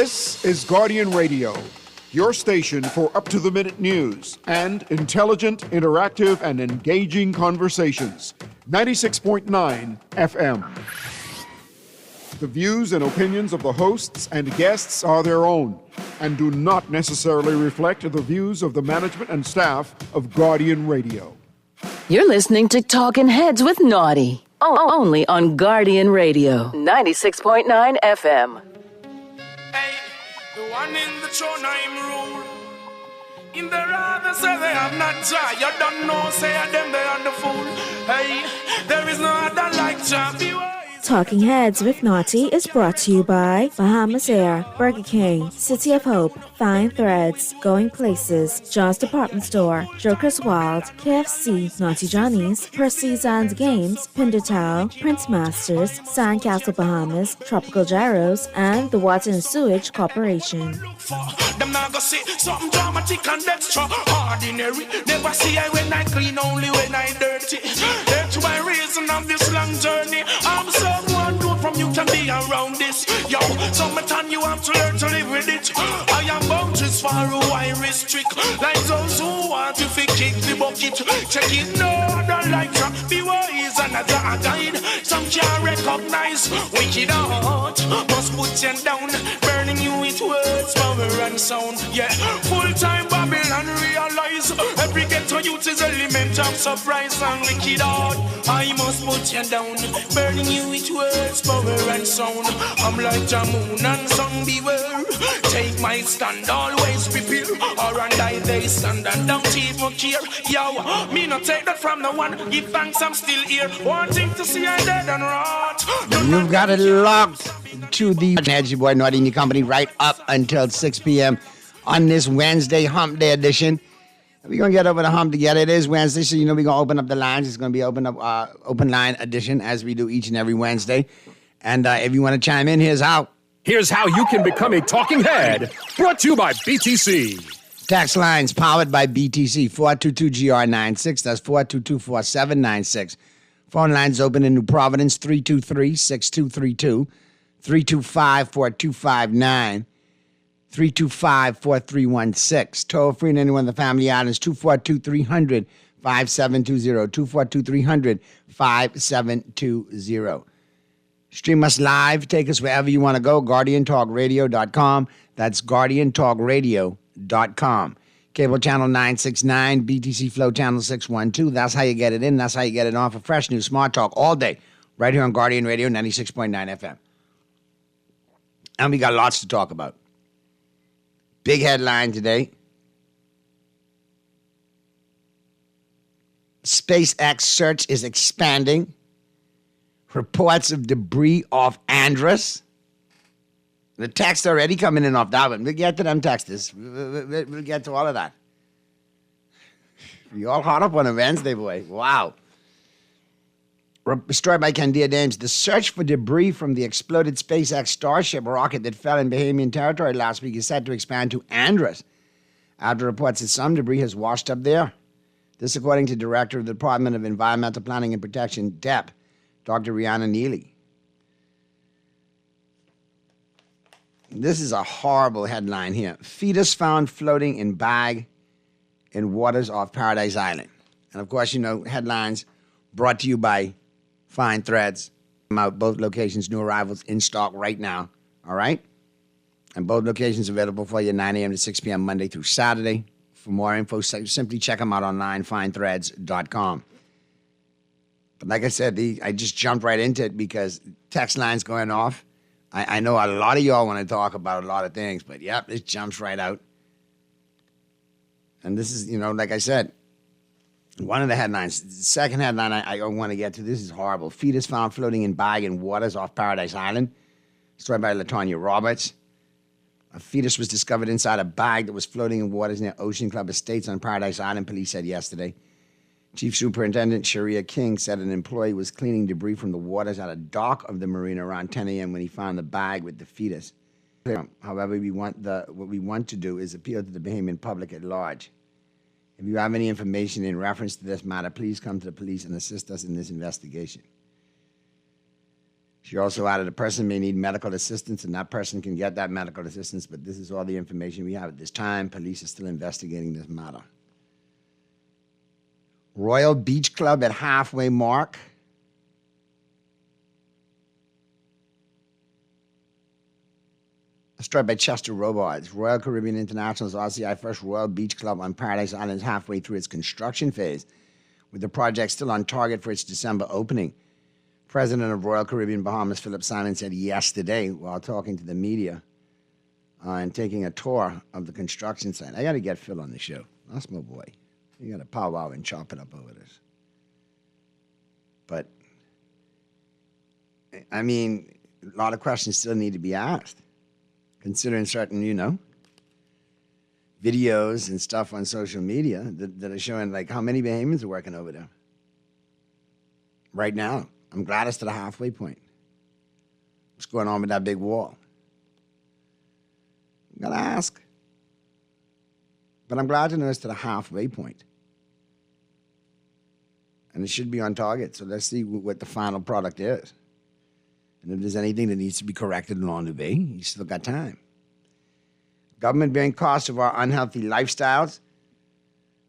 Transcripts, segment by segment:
This is Guardian Radio, your station for up-to-the-minute news and intelligent, interactive, and engaging conversations. 96.9 FM. The views and opinions of the hosts and guests are their own and do not necessarily reflect the views of the management and staff of Guardian Radio. You're listening to Talking Heads with Naughty, only on Guardian Radio, 96.9 FM. Hey, the one in the throne I'm rule. In the rather say they have not Jah. You don't know, say them they are the fool. Hey, there is no other like Jah. Talking Heads with Naughty is brought to you by Bahamas Air, Burger King, City of Hope, Fine Threads, Going Places, John's Department Store, Joker's Wild, KFC, Naughty Johnny's, Percy's and Games, Pindertown, Prince Masters, Sandcastle Bahamas, Tropical Gyros, and the Water and Sewage Corporation. Them not go see something dramatic and extraordinary. Never see I when I clean, only when I dirty. That's my reason of this long journey. I'm someone good from you can be around this. Yo, summertime you have to learn to live with it. I am boundaries far who I restrict. Like those who want to kick the bucket. Check it, no, I don't like to be wise and as a guide. Some can't recognize wicked heart. Must put you down, burning you with words, power and sound. Yeah, full-time Babylon realize every ghetto youth is element of surprise and wicked heart. I must put you down, burning you with words, power and sound. I'm like the moon and sun, beware. Take my stand, always prepare. Or and I they stand and don't even care. Yo, me not take that from the one. Give thanks, I'm still here. Wanting to see I dead and rot. You've got it locked to the Heads, your boy Naughty and your company, right up until 6 p.m. on this Wednesday Hump Day edition. We're going to get over the hump together. It is Wednesday, so you know we're going to open up the lines. It's going to be open line edition as we do each and every Wednesday. And if you want to chime in, here's how. Here's how you can become a talking head. Brought to you by BTC. Tax lines powered by BTC. 422-GR96. That's 422-4796. Phone lines open in New Providence. 323-6232. 325-4259. 325-4316. Toll free to anyone in the family islands. 242-300-5720. 242-300-5720. Stream us live. Take us wherever you want to go. GuardianTalkRadio.com. That's GuardianTalkRadio.com. Cable channel 969, BTC Flow channel 612. That's how you get it in. That's how you get it on for fresh news, smart talk all day. Right here on Guardian Radio 96.9 FM. And we got lots to talk about. Big headline today. SpaceX search is expanding. Reports of debris off Andros. The text already coming in off that one. We'll get to them texts. We'll get to all of that. You all hot up on a Wednesday, boy. Wow. Story by Candia Dames. The search for debris from the exploded SpaceX Starship rocket that fell in Bahamian territory last week is set to expand to Andros after reports that some debris has washed up there. This according to Director of the Department of Environmental Planning and Protection, DEP, Dr. Rihanna Neely. This is a horrible headline here. Fetus found floating in bag in waters off Paradise Island. And of course, you know, headlines brought to you by Fine Threads. Out both locations, new arrivals in stock right now. All right? And both locations available for you 9 a.m. to 6 p.m. Monday through Saturday. For more info, simply check them out online, finethreads.com. But like I said, I just jumped right into it because text line's going off. I know a lot of y'all want to talk about a lot of things, but yep, it jumps right out. And this is, you know, like I said, one of the headlines. The second headline I want to get to, this is horrible. Fetus found floating in bag in waters off Paradise Island. Story by LaTonya Roberts. A fetus was discovered inside a bag that was floating in waters near Ocean Club Estates on Paradise Island, police said yesterday. Chief Superintendent Sharia King said an employee was cleaning debris from the waters at a dock of the marina around 10 a.m. when he found the bag with the fetus. However, what we want to do is appeal to the Bahamian public at large. If you have any information in reference to this matter, please come to the police and assist us in this investigation. She also added a person may need medical assistance, and that person can get that medical assistance, but this is all the information we have at this time. Police are still investigating this matter. Royal Beach Club at halfway mark. A story by Chester Robards. Royal Caribbean International's RCI first Royal Beach Club on Paradise Island is halfway through its construction phase, with the project still on target for its December opening. President of Royal Caribbean Bahamas, Philip Simon, said yesterday while talking to the media and taking a tour of the construction site. I got to get Phil on the show. That's my boy. You got to powwow and chop it up over this. But, I mean, a lot of questions still need to be asked, considering certain, videos and stuff on social media that are showing, like, how many Bahamians are working over there right now. I'm glad it's to the halfway point. What's going on with that big wall? I'm going to ask. But I'm glad to know it's to the halfway point. And it should be on target. So let's see what the final product is. And if there's anything that needs to be corrected along the way, you still got time. Government bearing costs of our unhealthy lifestyles.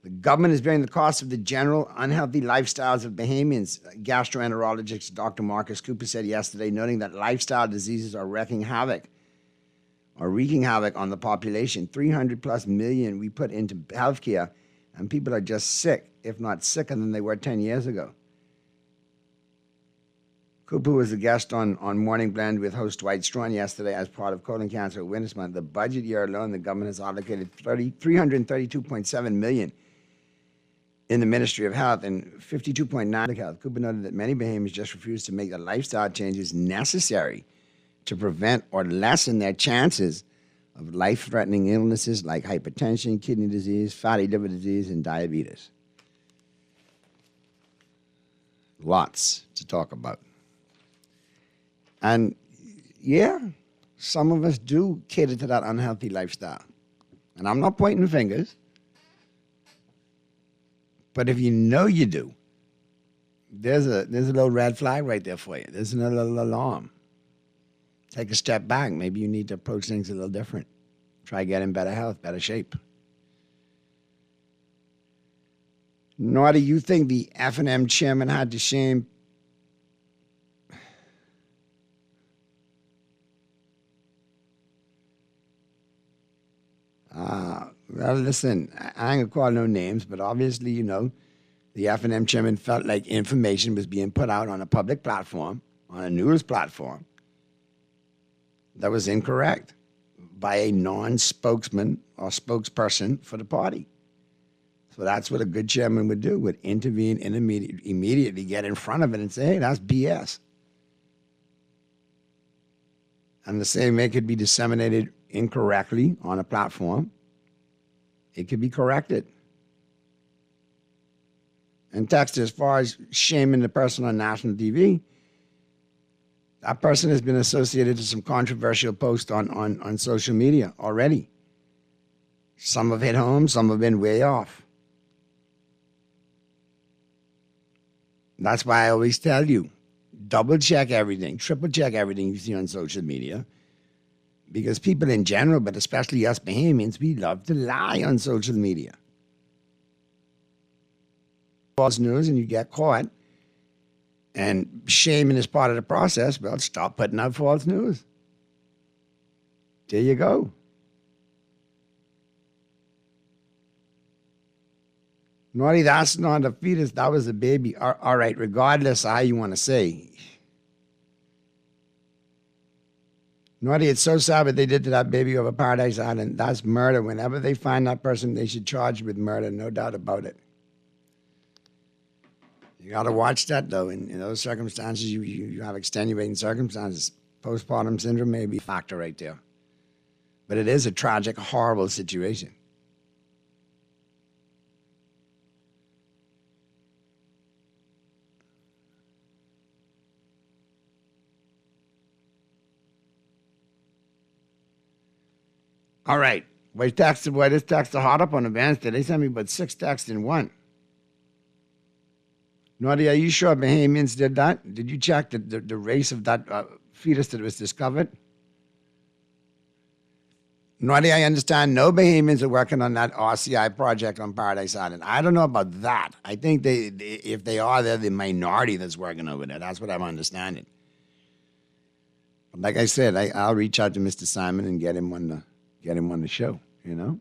The government is bearing the cost of the general unhealthy lifestyles of Bahamians, gastroenterologist Dr. Marcus Cooper said yesterday, noting that lifestyle diseases are wreaking havoc on the population. 300 plus million we put into healthcare, and people are just sick, if not sicker than they were 10 years ago. Cooper was a guest on Morning Blend with host Dwight Strawn yesterday as part of Colon Cancer Awareness Month. The budget year alone, the government has allocated $332.7 million in the Ministry of Health and $52.9 to health. Cooper noted that many Bahamians just refuse to make the lifestyle changes necessary to prevent or lessen their chances of life-threatening illnesses like hypertension, kidney disease, fatty liver disease, and diabetes. Lots to talk about. And yeah, some of us do cater to that unhealthy lifestyle. And I'm not pointing fingers. But if you know you do, there's a little red flag right there for you. There's another little alarm. Take a step back. Maybe you need to approach things a little different. Try getting better health, better shape. Nor do you think the F&M chairman had to shame well, listen, I ain't gonna call no names, but obviously, the F&M chairman felt like information was being put out on a public platform, on a news platform, that was incorrect by a non-spokesman or spokesperson for the party. So that's what a good chairman would do, would intervene and immediately get in front of it and say, hey, that's BS. And the same way it could be disseminated incorrectly on a platform, it could be corrected. And text, as far as shaming the person on national TV, that person has been associated to some controversial posts on social media already. Some have hit home, some have been way off. That's why I always tell you, double check everything, triple check everything you see on social media. Because people in general, but especially us Bahamians, we love to lie on social media. False news and you get caught. And shaming is part of the process. Well, stop putting out false news. There you go. Naughty, that's not a fetus, that was a baby. All right, regardless of how you want to say. Naughty, it's so sad what they did to that baby over Paradise Island. That's murder. Whenever they find that person, they should charge with murder, no doubt about it. You got to watch that, though. In those circumstances, you have extenuating circumstances. Postpartum syndrome may be a factor right there. But it is a tragic, horrible situation. All right. This text is hot up on advance. They sent me but 6 texts in one. Naughty, are you sure Bahamians did that? Did you check the race of that fetus that was discovered? Naughty, I understand no Bahamians are working on that RCI project on Paradise Island. I don't know about that. I think if they are, they're the minority that's working over there. That's what I'm understanding. But like I said, I'll reach out to Mr. Simon and get him on the show, you know?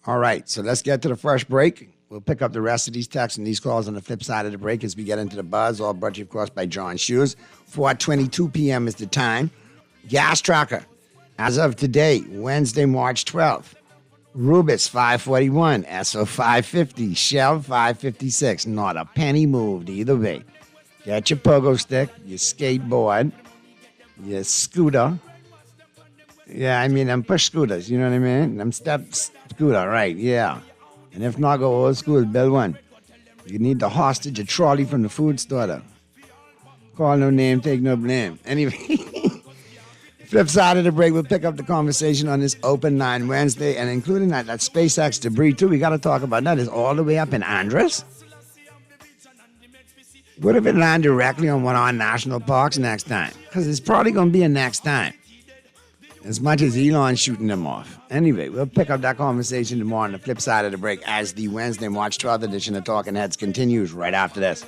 All right, so let's get to the first break. We'll pick up the rest of these texts and these calls on the flip side of the break as we get into the buzz, all brought to you, of course, by John Shoes. 4:22 p.m. is the time. Gas tracker, as of today, Wednesday, March 12th. Rubis, $5.41. Esso, $5.50. Shell, $5.56. Not a penny moved either way. Get your pogo stick, your skateboard, your scooter. Yeah, I mean, them push scooters, you know what I mean? Them step scooter, right, yeah. And if not, go old school, build one. You need the hostage, a trolley from the food store, though. Call no name, take no blame. Anyway, flip side of the break, we'll pick up the conversation on this Open Line Wednesday, and including that SpaceX debris, too. We got to talk about that. It's all the way up in Andros. What if it land directly on one of our national parks next time? Because it's probably going to be a next time. As much as Elon's shooting them off. Anyway, we'll pick up that conversation tomorrow on the flip side of the break as the Wednesday, March 12th edition of Talking Heads continues right after this.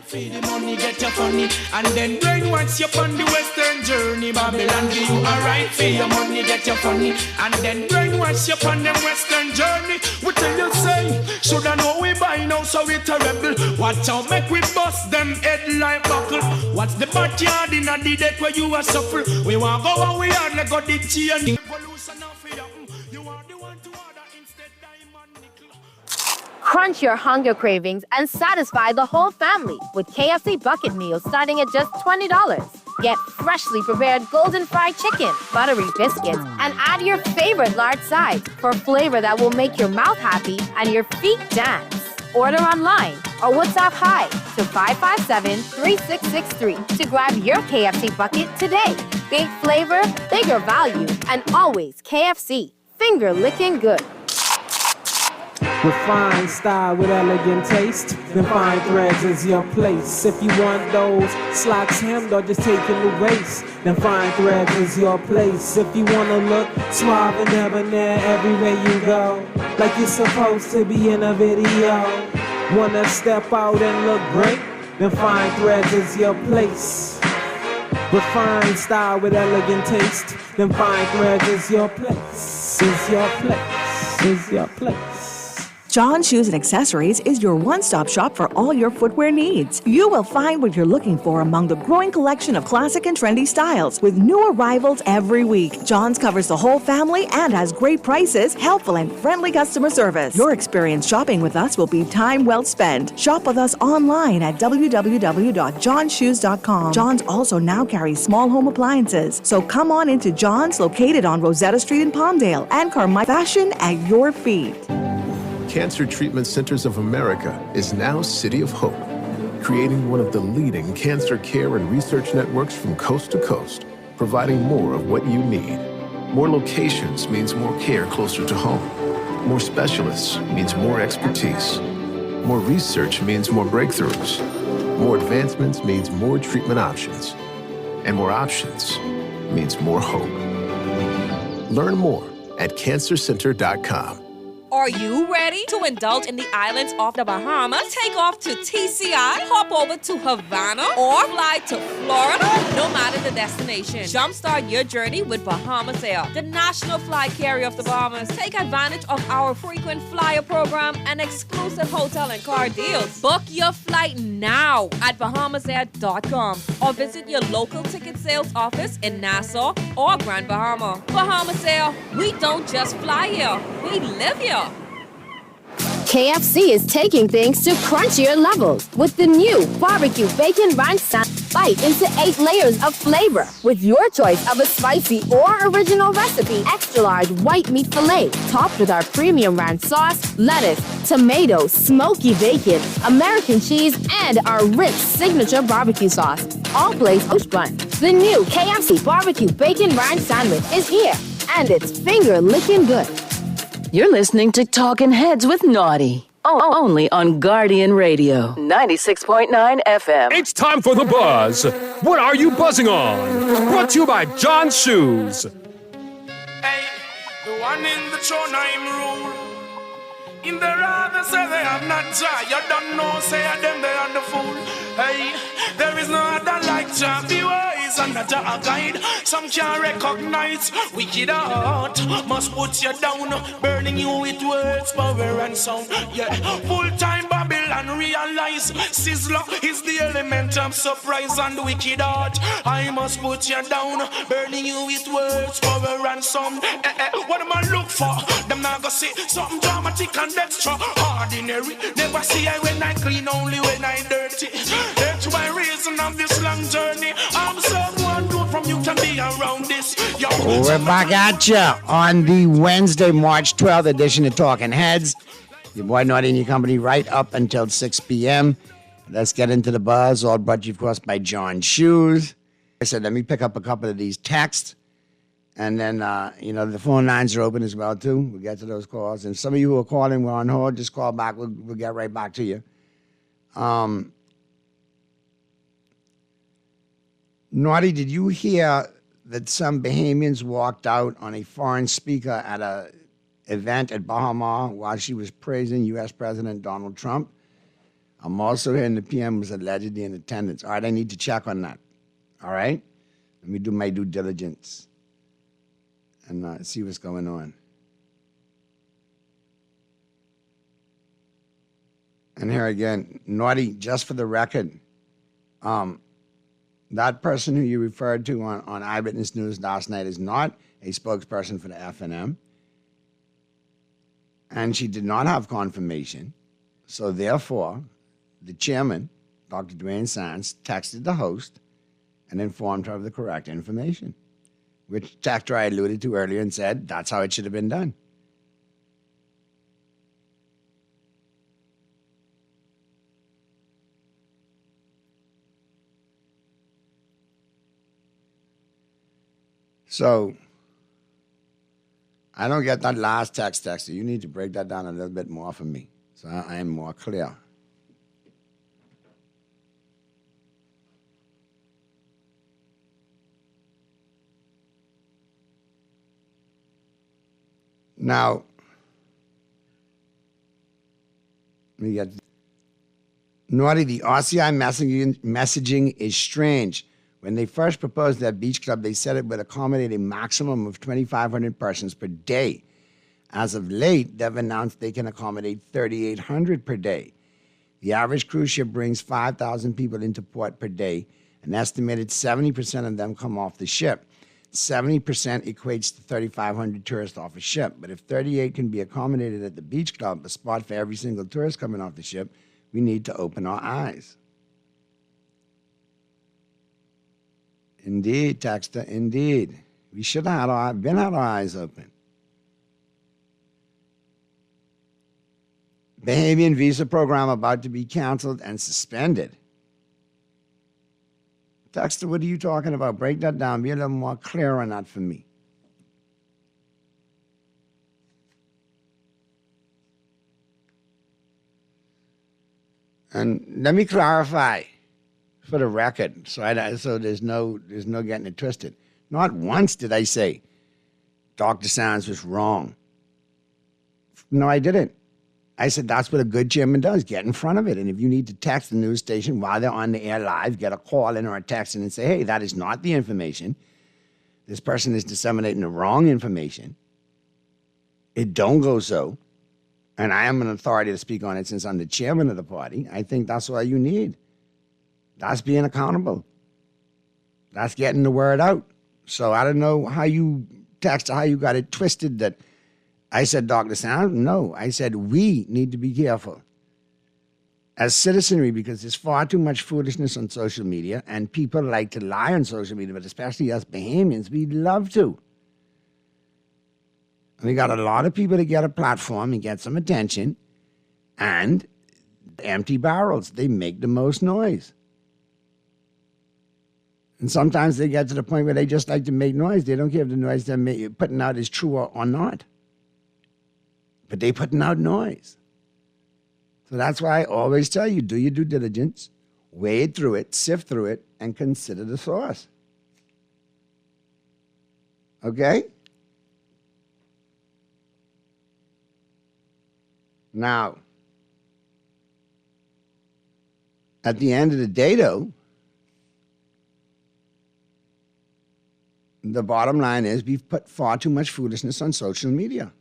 Feed the money, get your funny, and then brainwash you on the western journey. Babylon, do you alright? Feed your money, get your funny, and then brainwash you on the western journey. What tell you say? Should I know we buy now, so we terrible. Watch out, make we bust them head like buckle. What's the backyard in a the deck where you are suffer? We want go where we are, let go the chain. You are the one to order instead diamond nickel. Crunch your hunger cravings and satisfy the whole family with KFC bucket meals starting at just $20. Get freshly prepared golden fried chicken, buttery biscuits, and add your favorite large size for flavor that will make your mouth happy and your feet dance. Order online or WhatsApp hi to 557-3663 to grab your KFC bucket today. Big flavor, bigger value, and always KFC. Finger licking good. Refined style with elegant taste, then Fine Threads is your place. If you want those slacks hemmed or just taking the waist, then Fine Threads is your place. If you want to look suave and debonair everywhere you go, like you're supposed to be in a video, want to step out and look great, then Fine Threads is your place. Refined style with elegant taste, then Fine Threads is your place. Is your place. Is your place. John Shoes and Accessories is your one-stop shop for all your footwear needs. You will find what you're looking for among the growing collection of classic and trendy styles with new arrivals every week. John's covers the whole family and has great prices, helpful and friendly customer service. Your experience shopping with us will be time well spent. Shop with us online at www.johnshoes.com. John's also now carries small home appliances, so come on into John's located on Rosetta Street in Palmdale and Carmichael. Fashion at your feet. Cancer Treatment Centers of America is now City of Hope, creating one of the leading cancer care and research networks from coast to coast, providing more of what you need. More locations means more care closer to home. More specialists means more expertise. More research means more breakthroughs. More advancements means more treatment options. And more options means more hope. Learn more at cancercenter.com. Are you ready to indulge in the islands of the Bahamas? Take off to TCI, hop over to Havana, or fly to Florida. No matter the destination, jumpstart your journey with Bahamas Air, the national flight carrier of the Bahamas. Take advantage of our frequent flyer program and exclusive hotel and car deals. Book your flight now at bahamasair.com or visit your local ticket sales office in Nassau or Grand Bahama. Bahamas Air, we don't just fly here, we live here. KFC is taking things to crunchier levels with the new barbecue bacon ranch sandwich. Bite into 8 layers of flavor with your choice of a spicy or original recipe. Extra large white meat fillet topped with our premium ranch sauce, lettuce, tomato, smoky bacon, American cheese, and our rich signature barbecue sauce. All placed toast bun. The new KFC barbecue bacon ranch sandwich is here, and it's finger licking good. You're listening to Talking Heads with Naughty, Only on Guardian Radio, 96.9 FM. It's time for the buzz. What are you buzzing on? Brought to you by John Shoes. Hey, the one in the throne I'm rule. In the rather say they have not Jah. You don't know, say them they are the fool. Hey, there is no other like Jah. Be wise and not a guide. Some can't recognize wicked heart. Must put you down, burning you with words, power and sound. Yeah, full-time Babylon realize Sizzler is the element of surprise and wicked heart. I must put you down, burning you with words, power and sound. What am I look for? Them not gonna see something dramatic and extra ordinary. Never see I when I clean, only when I dirty. That's why reason of this long journey. I'm someone good from you can be around this. Yo. We're back at you on the Wednesday, March 12th edition of Talking Heads. Your boy Naughty and your company right up until 6 p.m. Let's get into the buzz. All brought to you, of course, by John Shoes. I said, let me pick up a couple of these texts. And then, the phone lines are open as well, too. We'll get to those calls. And some of you who are calling, we're on hold. Just call back. We'll get right back to you. Naughty, did you hear that some Bahamians walked out on a foreign speaker at an event at Bahama while she was praising U.S. President Donald Trump? I'm also hearing the PM was allegedly in attendance. All right, I need to check on that. All right? Let me do my due diligence and see what's going on. And here again, Naughty, just for the record, that person who you referred to on Eyewitness News last night is not a spokesperson for the FNM. And she did not have confirmation. So therefore, the chairman, Dr. Dwayne Sands, texted the host and informed her of the correct information, which texter I alluded to earlier and said that's how it should have been done. So, I don't get that last text. You need to break that down a little bit more for me so I am more clear. Now, let me get Naughty, the RCI messaging is strange. When they first proposed that beach club, they said it would accommodate a maximum of 2,500 persons per day. As of late, they've announced they can accommodate 3,800 per day. The average cruise ship brings 5,000 people into port per day. An estimated 70% of them come off the ship. 70% equates to 3,500 tourists off a ship. But if 38 can be accommodated at the beach club, a spot for every single tourist coming off the ship, we need to open our eyes. Indeed, texter, indeed. We should have had our eyes open. Bahamian visa program about to be canceled and suspended. Texter, what are you talking about? Break that down. Be a little more clear on that for me. And let me clarify, for the record, so there's no getting it twisted. Not once did I say Dr. Sands was wrong. No, I didn't. I said that's what a good chairman does, get in front of it. And if you need to text the news station while they're on the air live, get a call in or a text in and say, hey, that is not the information. This person is disseminating the wrong information. It don't go so. And I am an authority to speak on it since I'm the chairman of the party. I think that's all you need. That's being accountable. That's getting the word out. So I don't know how you text or how you got it twisted that I said Dr. Sands. No, I said we need to be careful as citizenry because there's far too much foolishness on social media and people like to lie on social media, but especially us Bahamians, we love to. And we got a lot of people to get a platform and get some attention, and empty barrels, they make the most noise. And sometimes they get to the point where they just like to make noise. They don't care if the noise they're putting out is true or not. But they putting out noise. So that's why I always tell you, do your due diligence, wade through it, sift through it, and consider the source. Okay? Now, at the end of the day, though, the bottom line is we've put far too much foolishness on social media.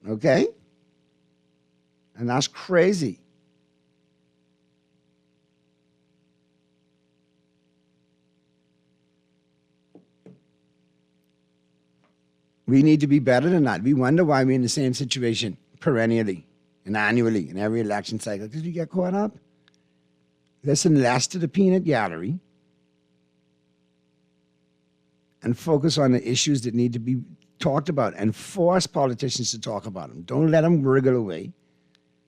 Okay? And that's crazy. We need to be better than that. We wonder why we're in the same situation perennially and annually in every election cycle, because we get caught up. Listen less to the peanut gallery and focus on the issues that need to be talked about and force politicians to talk about them. Don't let them wriggle away,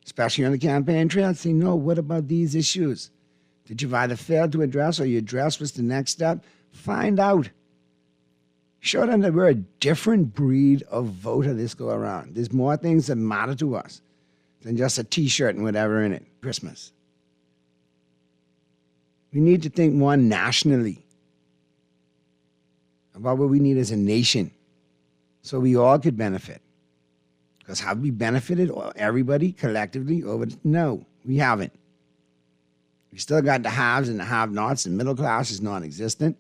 especially on the campaign trail. Say, no, what about these issues that you've either failed to address or you address? What's the next step? Find out. Show them that we're a different breed of voter this go around. There's more things that matter to us than just a T-shirt and whatever in it. Christmas. We need to think more nationally about what we need as a nation so we all could benefit. Because have we benefited everybody collectively over? No, we haven't. We still got the haves and the have-nots, and middle class is non-existent.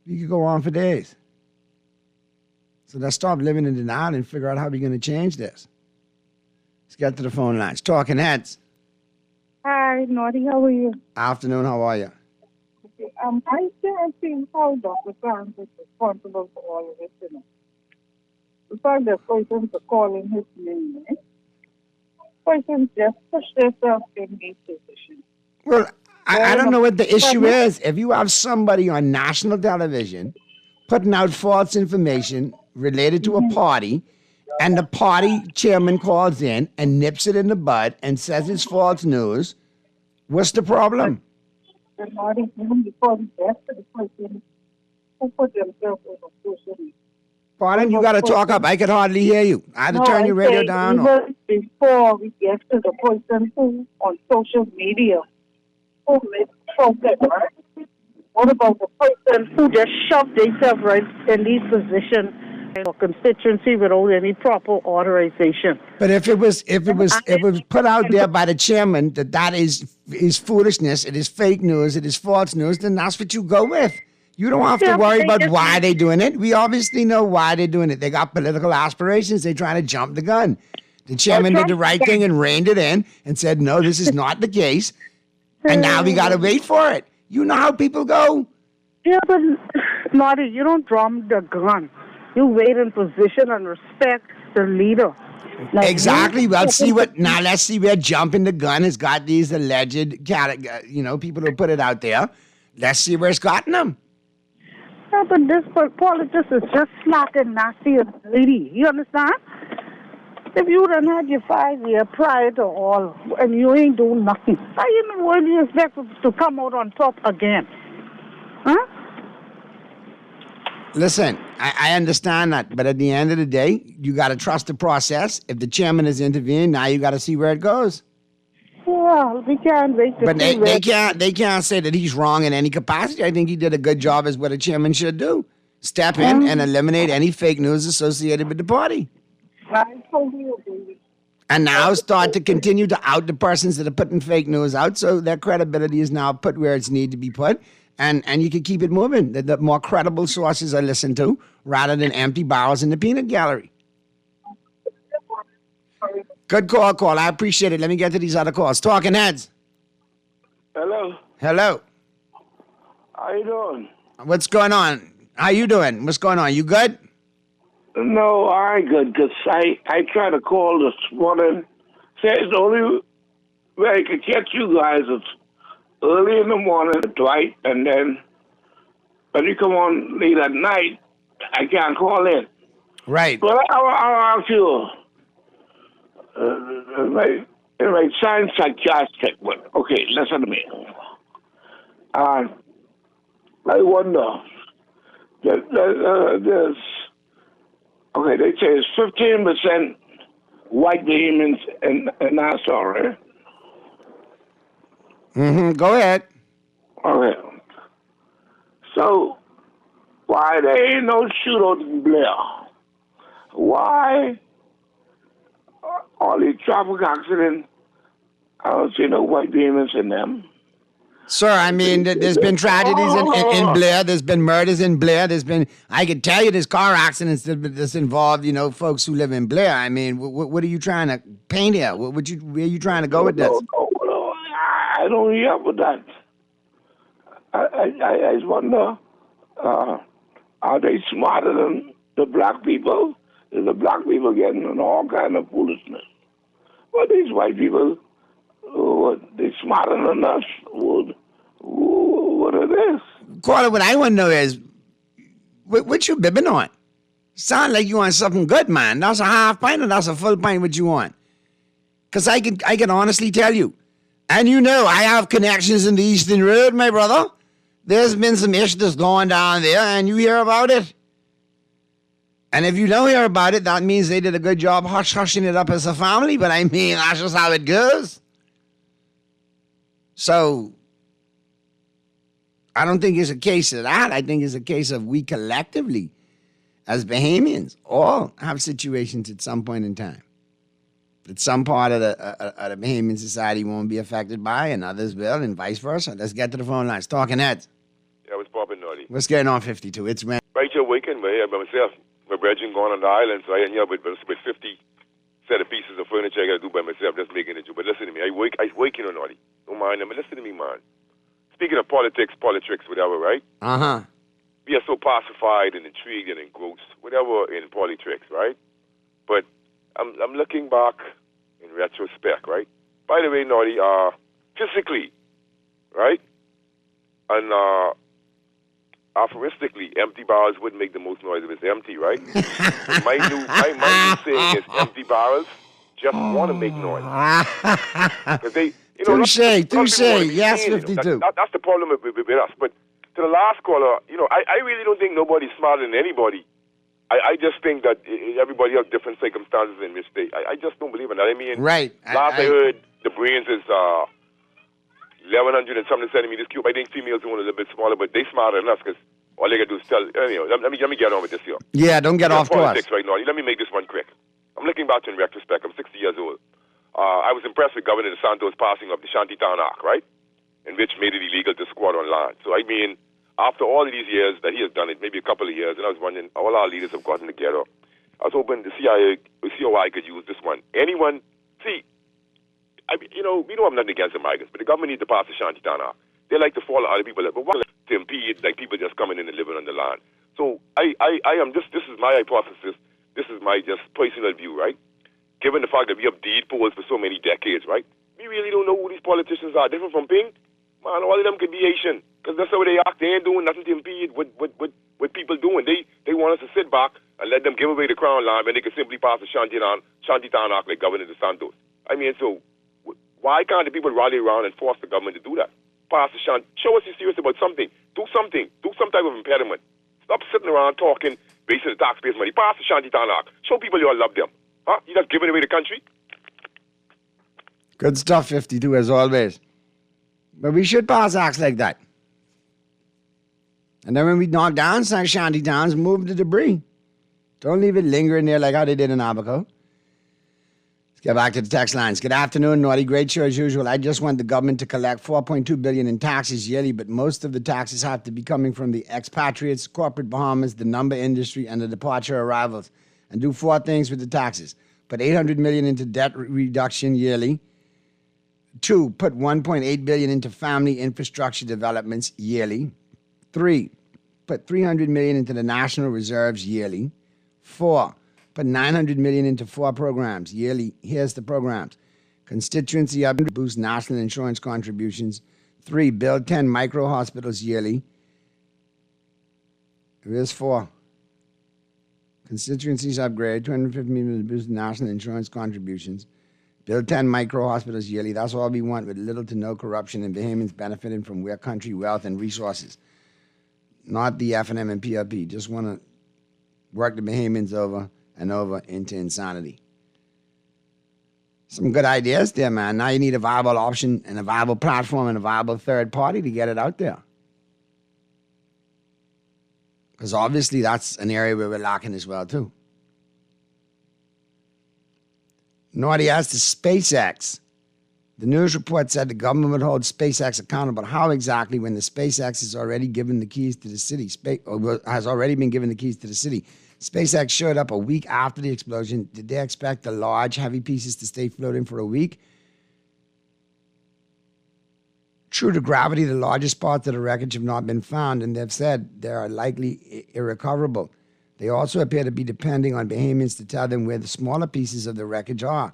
We could go on for days. So let's stop living in denial and figure out how we're going to change this. Let's get to the phone lines. Talking Heads. Hi, Naughty, how are you? Afternoon, how are you? I can't see how Dr. Grant is responsible for all of this, you know. The fact that persons are calling his name, persons just push themselves in these positions. Well, I don't know what the issue is. If you have somebody on national television putting out false information related to a party, and the party chairman calls in and nips it in the bud and says it's false news, what's the problem? The Naughty, even before the death of the person who put themselves on social media. Pardon, you got to talk up. I could hardly hear you. I had to turn your radio down. Even before we get to the person who on social media who misspoken, right? What about the person who just shoved themselves right in these positions or constituency without any proper authorization? But if it was put out there by the chairman that is foolishness, it is fake news, it is false news, then that's what you go with. You don't have to worry about why they're doing it. We obviously know why they're doing it. They got political aspirations. They're trying to jump the gun. The chairman did the right thing and reined it in and said, no, this is not the case. And now we got to wait for it. You know how people go. Yeah, but, Marty, you don't drum the gun. You wait in position and respect the leader. Like exactly. Well, let's see where jumping the gun has got these alleged, people who put it out there. Let's see where it's gotten them. Yeah, but this politics is just slack and nasty and greedy. You understand? If you done had your 5 year prior to all and you ain't doing nothing, how do you expect to come out on top again? Huh? Listen, I understand that, but at the end of the day, you got to trust the process. If the chairman has intervened, now you got to see where it goes. Well, we can't wait to see they can't say that he's wrong in any capacity. I think he did a good job as what a chairman should do. Step in and eliminate any fake news associated with the party. I totally agree. And now start to continue to out the persons that are putting fake news out, so their credibility is now put where it's need to be put. And you can keep it moving. The more credible sources are listened to rather than empty barrels in the peanut gallery. Good call. I appreciate it. Let me get to these other calls. Talking Heads. Hello. How you doing? What's going on? How you doing? What's going on? You good? No, I ain't good, because I tried to call this morning. Says the only way I could catch you guys is early in the morning, right? And then when you come on late at night, I can't call in. Right. But I'll ask you. It might sound sarcastic, but okay, listen to me. I wonder, there's a Okay, they say it's 15% white Bahamians in Nassau, right? Go ahead. Okay. So, why there ain't no shootout in Blair? Why all these traffic accidents, I don't see no white Bahamians in them? Sir, I mean, there's been tragedies in Blair. There's been murders in Blair. I could tell you there's car accidents that's involved, folks who live in Blair. I mean, what are you trying to paint here? Where are you trying to go with this? No, I don't hear about that. I just wonder, are they smarter than the black people? Is the black people getting in all kind of foolishness? Well, these white people, they smarter than us. What are this? Carter, what I want to know is, what you bibbing on? Sound like you want something good, man. That's a half pint or that's a full pint what you want? Because I can honestly tell you, and I have connections in the Eastern Road, my brother. There's been some issues going down there, and you hear about it. And if you don't hear about it, that means they did a good job hushing it up as a family, but I mean, that's just how it goes. So, I don't think it's a case of that. I think it's a case of we collectively, as Bahamians, all have situations at some point in time that some part of the Bahamian society won't be affected by, and others will, and vice versa. Let's get to the phone lines. Talking heads. Yeah, what's poppin', Naughty? What's going on, 52? It's man. Right here weekend, man. By myself. My brethren going on the island, so I end up with 50 set of pieces of furniture I got to do by myself, just making it. But listen to me. I waking on Naughty. Don't mind them. But listen to me, man. Speaking of politics, whatever, right? Uh-huh. We are so pacified and intrigued and engrossed, whatever, in politics, right? But I'm looking back in retrospect, right? By the way, Naughty, physically, right? And aphoristically, empty barrels wouldn't make the most noise if it's empty, right? my new saying is empty barrels just want to make noise. Because they, touche, yes, 52. That's the problem with us. But to the last caller, I really don't think nobody's smarter than anybody. I just think that everybody has different circumstances in which I just don't believe in that. I mean, right. Last I heard, the brains is 1,100 and something centimeters cube. I think females are a little bit smaller, but they smarter than us because all they got to do is tell. Let me get on with this here. Yeah, don't get off course. Politics right now. Let me make this one quick. I'm looking back in retrospect. I'm 60 years old. I was impressed with Governor DeSantos passing of the Shantytown Act, right? In which made it illegal to squat on land. So, I mean, after all of these years that he has done it, maybe a couple of years, and I was wondering, all our leaders have gotten together. I was hoping the COI could use this one. Anyone, see, we don't have nothing against the migrants, but the government needs to pass the Shantytown Act. They like to follow other people, but what to impede like people just coming in and living on the land. So I am this is my hypothesis. This is my just personal view, right? Given the fact that we have deed polls for so many decades, right? We really don't know who these politicians are. Different from Ping, man. All of them could be Haitian because that's how they act. They ain't doing nothing to impede what people doing. They want us to sit back and let them give away the crown land, and they can simply pass the Shantytown Act like Governor DeSantos. I mean, so why can't the people rally around and force the government to do that? Pass the Shanty. Show us you're serious about something. Do something. Do some type of impediment. Stop sitting around talking, wasting the taxpayers' money. Pass the Shantytown Act. Show people you all love them. Huh? You just giving away the country? Good stuff, 52, as always. But we should pass acts like that. And then when we knock down some shanty towns, move the debris. Don't leave it lingering there like how they did in Abaco. Let's get back to the text lines. Good afternoon, Naughty. Great show as usual. I just want the government to collect $4.2 billion in taxes yearly, but most of the taxes have to be coming from the expatriates, corporate Bahamas, the number industry, and the departure arrivals. And do four things with the taxes. Put $800 million into debt reduction yearly. 2, put $1.8 billion into family infrastructure developments yearly. 3, put $300 million into the national reserves yearly. 4, put $900 million into 4 programs yearly. Here's the programs. Constituency up to boost national insurance contributions. 3, build 10 micro hospitals yearly. Here's 4. Constituencies upgrade, $250 million to boost national insurance contributions. Build 10 micro hospitals yearly. That's all we want, with little to no corruption and Bahamians benefiting from their country, wealth, and resources. Not the F&M and PRP. Just want to work the Bahamians over and over into insanity. Some good ideas there, man. Now you need a viable option and a viable platform and a viable third party to get it out there. Because obviously that's an area where we're lacking as well, too. Naughty as to SpaceX. The news report said the government would hold SpaceX accountable. How exactly when the SpaceX has already given the keys to the city? Has already been given the keys to the city. SpaceX showed up a week after the explosion. Did they expect the large, heavy pieces to stay floating for a week? True to gravity, the largest parts of the wreckage have not been found, and they've said they are likely irrecoverable. They also appear to be depending on Bahamians to tell them where the smaller pieces of the wreckage are.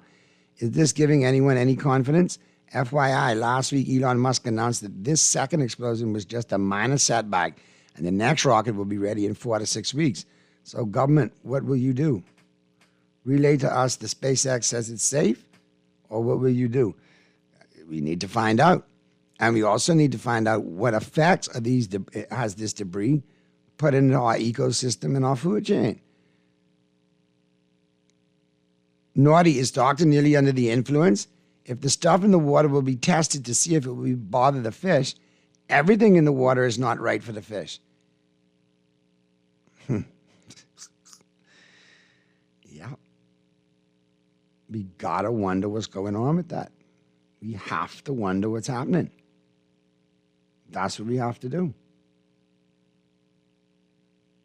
Is this giving anyone any confidence? FYI, last week Elon Musk announced that this second explosion was just a minor setback, and the next rocket will be ready in 4 to 6 weeks. So government, what will you do? Relay to us the SpaceX says it's safe, or what will you do? We need to find out. And we also need to find out what effects has this debris put into our ecosystem and our food chain. Naughty, is Dr. Neely under the influence? If the stuff in the water will be tested to see if it will bother the fish, everything in the water is not right for the fish. Yeah. We gotta wonder what's going on with that. We have to wonder what's happening. That's what we have to do.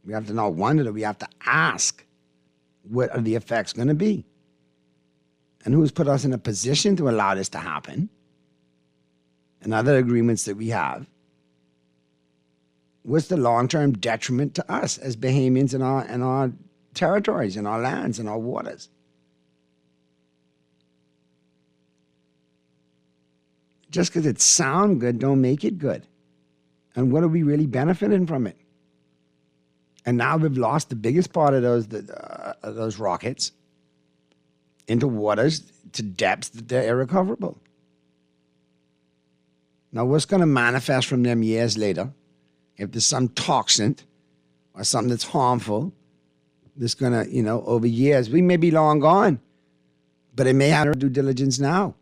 We have to not wonder, we have to ask, what are the effects going to be? And who's put us in a position to allow this to happen? And other agreements that we have. What's the long-term detriment to us as Bahamians in our territories, in our lands, in our waters? Just because it sounds good, don't make it good. And what are we really benefiting from it? And now we've lost the biggest part of those rockets into waters to depths that they're irrecoverable. Now, what's going to manifest from them years later? If there's some toxin or something that's harmful, that's going to, over years, we may be long gone, but it may have our due diligence now.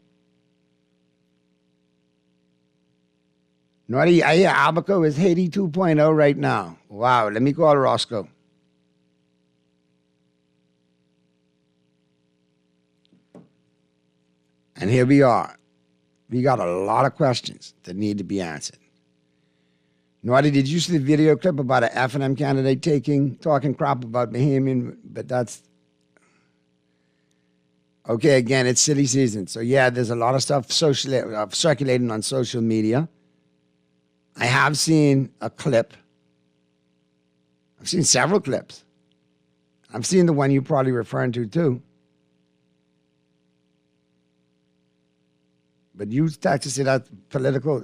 Naughty, I hear Albuquerque is Haiti 2.0 right now. Wow, let me call Roscoe. And here we are. We got a lot of questions that need to be answered. Naughty, did you see the video clip about an F&M candidate talking crap about Bahamian? But that's... Okay, again, it's silly season. So yeah, there's a lot of stuff circulating on social media. I have seen a clip. I've seen several clips. I've seen the one you're probably referring to too. But you start to see that political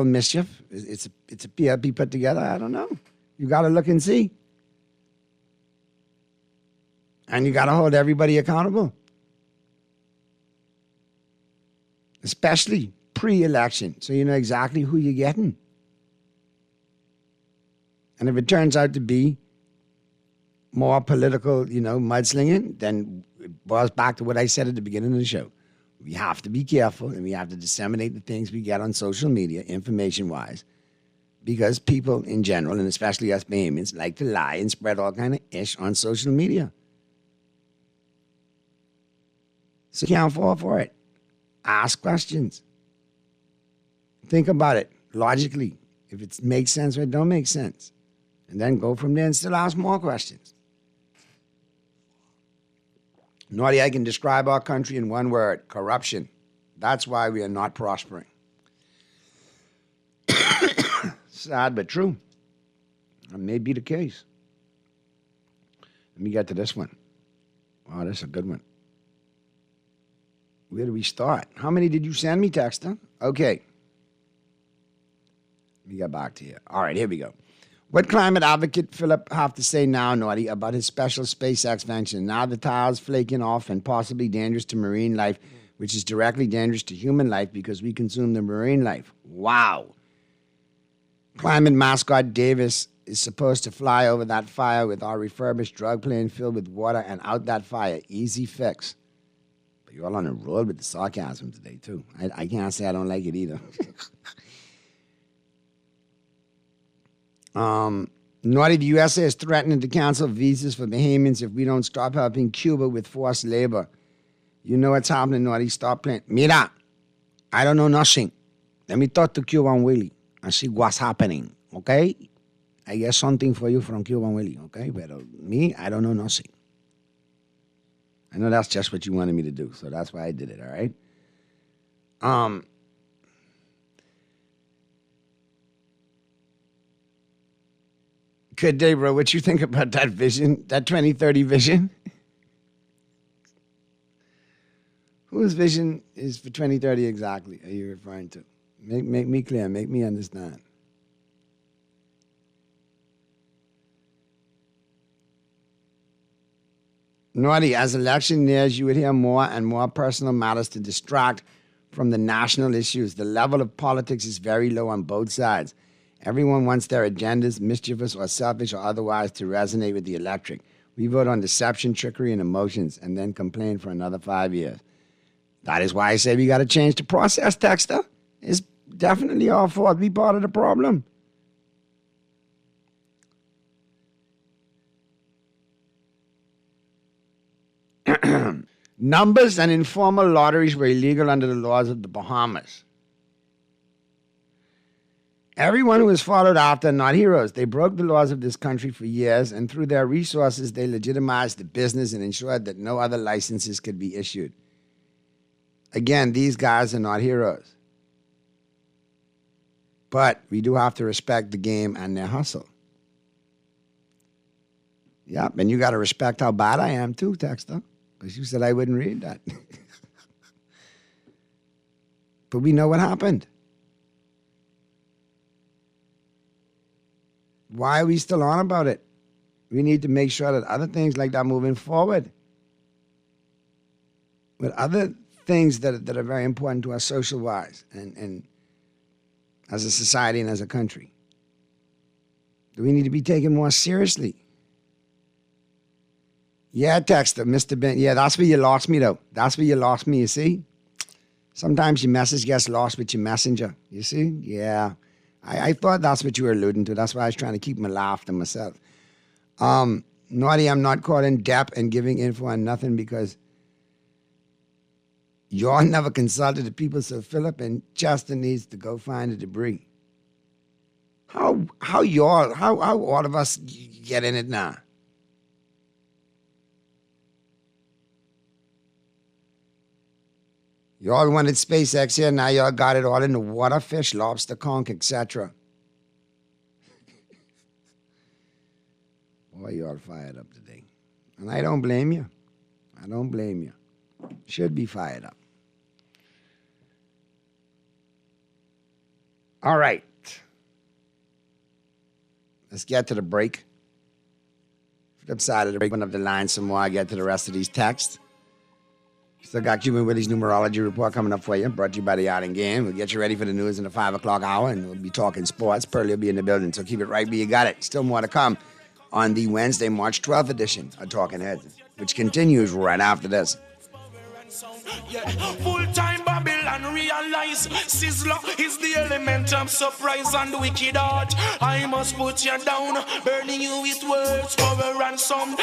mischief. It's a PLP put together. I don't know. You got to look and see. And you got to hold everybody accountable. Especially pre-election, so you know exactly who you're getting. And if it turns out to be more political, mudslinging, then it boils back to what I said at the beginning of the show. We have to be careful, and we have to disseminate the things we get on social media, information-wise, because people in general, and especially us Bahamians, like to lie and spread all kind of ish on social media. So you can't fall for it. Ask questions. Think about it logically. If it makes sense or it don't make sense. And then go from there and still ask more questions. Naughty, I can describe our country in one word: corruption. That's why we are not prospering. Sad but true. That may be the case. Let me get to this one. Wow, that's a good one. Where do we start? How many did you send me, Texter? Okay. Let me get back to you. All right, here we go. What climate advocate Philip have to say now, Naughty, about his special SpaceX venture? Now the tiles flaking off and possibly dangerous to marine life, which is directly dangerous to human life because we consume the marine life. Wow. Climate mascot Davis is supposed to fly over that fire with our refurbished drug plane filled with water and out that fire. Easy fix. But you're all on a roll with the sarcasm today, too. I can't say I don't like it either. Naughty, the USA is threatening to cancel visas for Bahamians if we don't stop helping Cuba with forced labor. You know what's happening, Naughty. Stop playing. Mira, I don't know nothing. Let me talk to Cuban Willie and see what's happening, okay? I get something for you from Cuban Willie, okay? But me, I don't know nothing. I know that's just what you wanted me to do, so that's why I did it, all right? Good day, bro. What you think about that vision, that 2030 vision? Whose vision is for 2030 exactly are you referring to? Make me clear. Make me understand. Naughty, as election nears, you would hear more and more personal matters to distract from the national issues. The level of politics is very low on both sides. Everyone wants their agendas, mischievous or selfish or otherwise, to resonate with the electorate. We vote on deception, trickery, and emotions, and then complain for another 5 years. That is why I say we got to change the process, Texter. It's definitely our fault. We part of the problem. Numbers and informal lotteries were illegal under the laws of the Bahamas. Everyone who was followed after are not heroes. They broke the laws of this country for years, and through their resources, they legitimized the business and ensured that no other licenses could be issued. Again, these guys are not heroes. But we do have to respect the game and their hustle. Yep, and you got to respect how bad I am too, Texter, because you said I wouldn't read that. But we know what happened. Why are we still on about it? We need to make sure that other things like that moving forward, with other things that are very important to us social-wise and as a society and as a country, do we need to be taken more seriously? Yeah, Texter, Mr. Ben. Yeah, that's where you lost me, though. That's where you lost me, you see? Sometimes your message gets lost with your messenger, you see? Yeah. I thought that's what you were alluding to. That's why I was trying to keep my laugh to myself. Naughty, I'm not caught in depth and giving info on nothing because y'all never consulted the people, so Philip and Chester needs to go find the debris. How all of us get in it now? Y'all wanted SpaceX here, now y'all got it all in the water, fish, lobster, conch, etc. Boy, you all fired up today. And I don't blame you. I don't blame you. Should be fired up. All right. Let's get to the break. Flip side of the break, open up the line some more. I get to the rest of these texts. Still got Cuban Willie's numerology report coming up for you, brought to you by the Outing Game. We'll get you ready for the news in the 5 o'clock hour, and we'll be talking sports. Pearlie will be in the building, so keep it right where you got it. Still more to come on the Wednesday, March 12th edition of Talking Heads, which continues right after this. Yeah, full-time Babylon realize Sizzler is the element of surprise and wicked art. I must put you down, burning you with words for a ransom.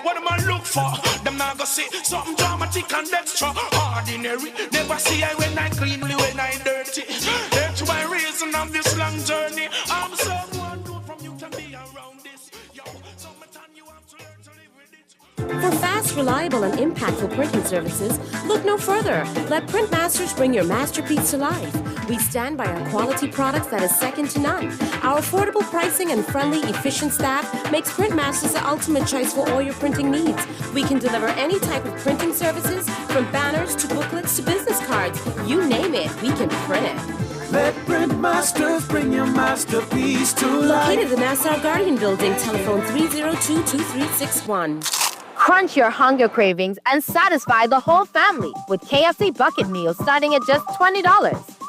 What am I look for? Them not gonna say something dramatic and extra ordinary. Never see I when I clean, when I dirty. That's my reason of this long journey. I'm someone new from you can be around this. Yo, summertime you have to learn to live with it. For fast, reliable, and impactful printing services, look no further. Let Printmasters bring your masterpiece to life. We stand by our quality products that is second to none. Our affordable pricing and friendly, efficient staff makes Printmasters the ultimate choice for all your printing needs. We can deliver any type of printing services, from banners to booklets to business cards. You name it, we can print it. Let Printmasters bring your masterpiece to life. Located in the Nassau Guardian Building, telephone 302-2361. Crunch your hunger cravings and satisfy the whole family with KFC bucket meals starting at just $20.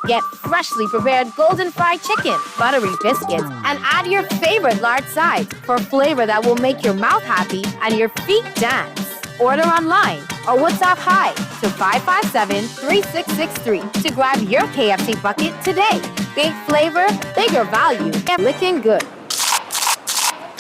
Get freshly prepared golden fried chicken, buttery biscuits, and add your favorite large sides for flavor that will make your mouth happy and your feet dance. Order online or WhatsApp hi to 557-3663 to grab your KFC bucket today. Big flavor, bigger value, and licking good.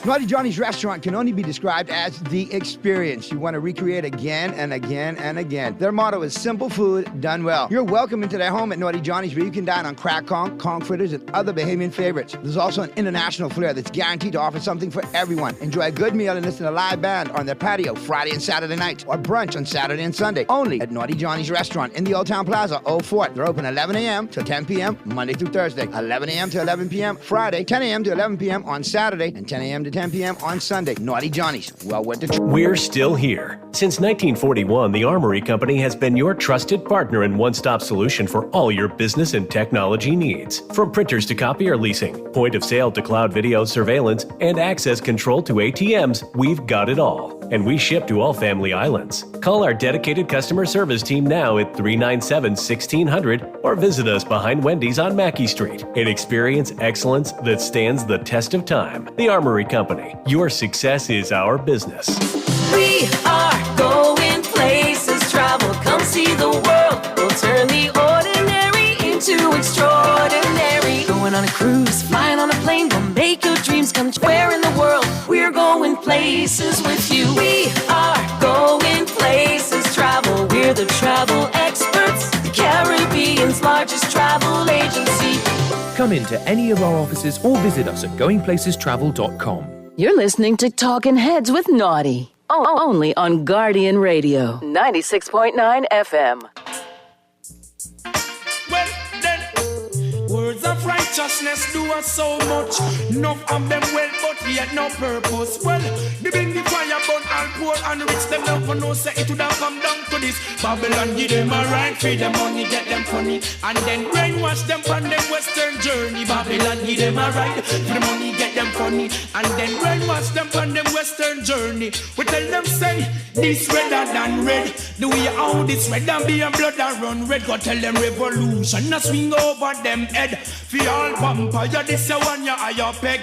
Naughty Johnny's restaurant can only be described as the experience you want to recreate again and again and again. Their motto is simple food done well. You're welcome into their home at Naughty Johnny's, where you can dine on crack conch fritters, and other Bahamian favorites. There's also an international flair that's guaranteed to offer something for everyone. Enjoy a good meal and listen to a live band on their patio Friday and Saturday nights, or brunch on Saturday and Sunday, only at Naughty Johnny's restaurant in the Old Town Plaza, Old Fort. They're open 11 a.m. to 10 p.m. Monday through Thursday, 11 a.m. to 11 p.m. Friday, 10 a.m. to 11 p.m. on Saturday, and 10 a.m. to 10 p.m. on Sunday. Naughty Johnny's. Well worth the We're still here. Since 1941, the Armory Company has been your trusted partner and one-stop solution for all your business and technology needs. From printers to copier leasing, point of sale to cloud video surveillance, and access control to ATMs, we've got it all. And we ship to all family islands. Call our dedicated customer service team now at 397-1600 or visit us behind Wendy's on Mackey Street and experience excellence that stands the test of time. The Armory Company. Your success is our business. We are going places, travel, come see the world. We'll turn the ordinary into extraordinary. Going on a cruise, flying on a plane, we'll make your dreams come true. Where in the world? We're going places with you. We are going places, travel. We're the travel experts, the Caribbean's largest travel agency. Come into any of our offices or visit us at goingplacestravel.com. You're listening to Talking Heads with Naughty. Only on Guardian Radio, 96.9 FM. Well, then, words of righteousness do us so much. Enough of them well, but yet no purpose. Well, they bring the fire burn all poor and rich. Them never know say it would have come down to this. Babylon give them a right, feed them money, get them funny, and then brainwash them on them western journey. Babylon give them a right, feed the money, get them funny, and then brainwash them on them western journey. We tell them say this redder than red. The way how this red and be a blood and run red. Go tell them revolution a swing over them head. For all vampire, this a one ya higher peg.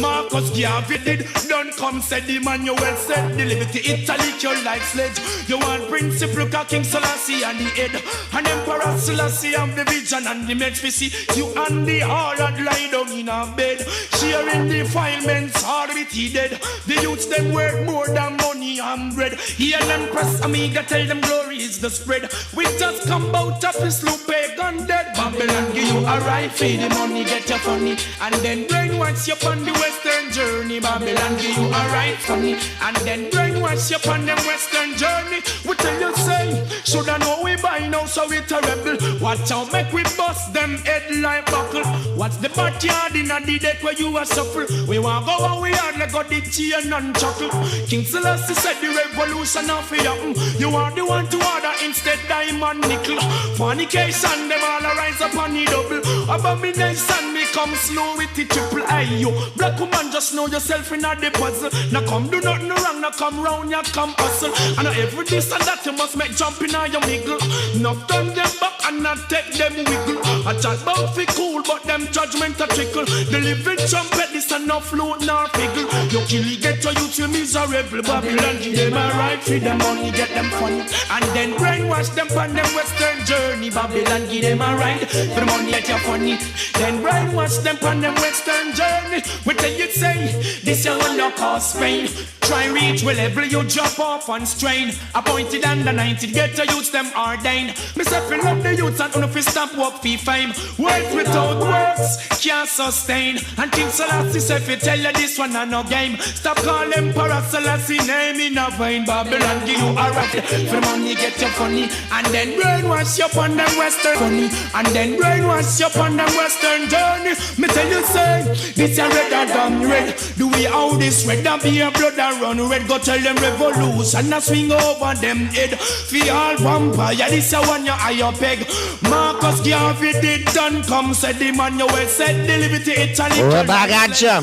Marcus Garvey did, don't come said the man you well said. The liberty Italy your like sledge. You want Prince Luka, King Selassie and the head, and Emperor Selassie have the vision and the match we see. You and the hard lie down in a bed, sharing defilements hard with he dead. The youths them work more than money and bread. Hear them press amiga, tell them glory is the spread. We just come out of this loop, pagan dead. Babylon give you a right, feed the money, get your funny, and then brainwash you on the western journey. Babylon give you a right funny, and then brainwash you on them western journey. We tell you say, should I know we buy now so we terrible. Watch out, make we bust them head like buckle. What's the backyard in a the deck where you are suffer? We want go and we hard like got the chain and chuckle. King Selassie said the revolution of happen. You are the one to order instead diamond nickel. Fornication, them all rise up on the double. Abomination become slow with the triple I. You black woman, just know yourself in a the puzzle. Now come do nothing wrong, now come round, you come hustle. And every this and that you must make jump in your wiggle. Not turn them back and not take them wiggle. I chat about fi cool, but them judgment a trickle. The living trumpet, this and no float nor figgle. You kill get your youth, you miserable. Babylon give them a right, feed them money, get them funny, and then brainwash them on them western journey. Babylon give them a right, for the money get you funny, then brainwash them on them western journey. We tell you say, this you will not cause pain. Try reach will level you drop off and strain. Appointed and anointed, get your youths them ordained. Myself in love the youths and if you stop work fee fame. Words without words can't sustain. And King Selassie say if you tell you this one and no game. Stop calling Emperor Selassie name in a vain. Babylon give you a right, for money get you funny, and then brainwash you on them western funny, and then brainwash you on them western journey. Me tell you say, this a redder than red. The way how this red and be a blood and run red. Go tell them revolution and swing over them head. For all vampire, this a one you higher peg. Marcus Garvey did done come, said the man you well said. The liberty Italy. We're back at you.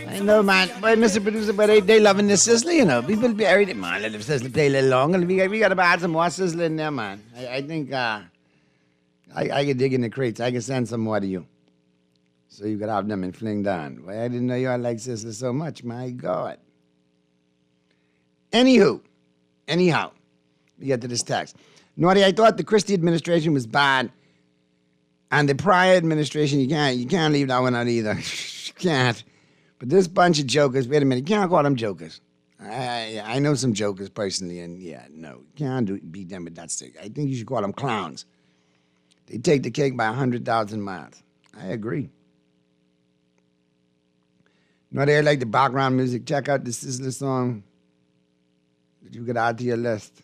I know, man. But Mr. Producer, but they loving this sizzler, you know. People be everything, man. Let them sizzler play a little longer. We got to add some more sizzler in there, man. I think I can dig in the crates. I can send some more to you. So you could have them and fling down. Well, I didn't know y'all like Sizzler so much. My God. Anyhow, we get to this text. Naughty, I thought the Christie administration was bad. And the prior administration, you can't leave that one out either. You can't. But this bunch of jokers, wait a minute, you can't call them jokers. I know some jokers personally, and yeah, no, you can't beat them with that stick. I think you should call them clowns. They take the cake by 100,000 miles. I agree. No, they like the background music. Check out the Sizzler song that you could add to your list.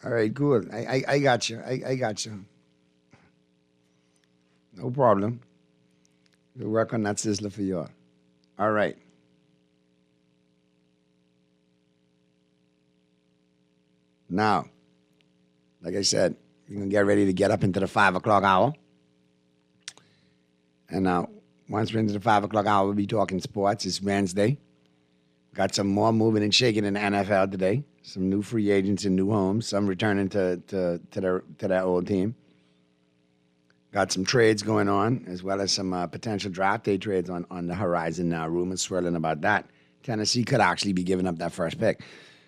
All right, cool. I got you. I got you. No problem. We'll work on that Sizzler for you all. All right. Now, like I said, you're going to get ready to get up into the 5 o'clock hour. And now, once we're into the 5 o'clock hour, we'll be talking sports. It's Wednesday. Got some more moving and shaking in the NFL today. Some new free agents in new homes. Some returning to their old team. Got some trades going on, as well as some potential draft day trades on the horizon now. Rumors swirling about that. Tennessee could actually be giving up that first pick.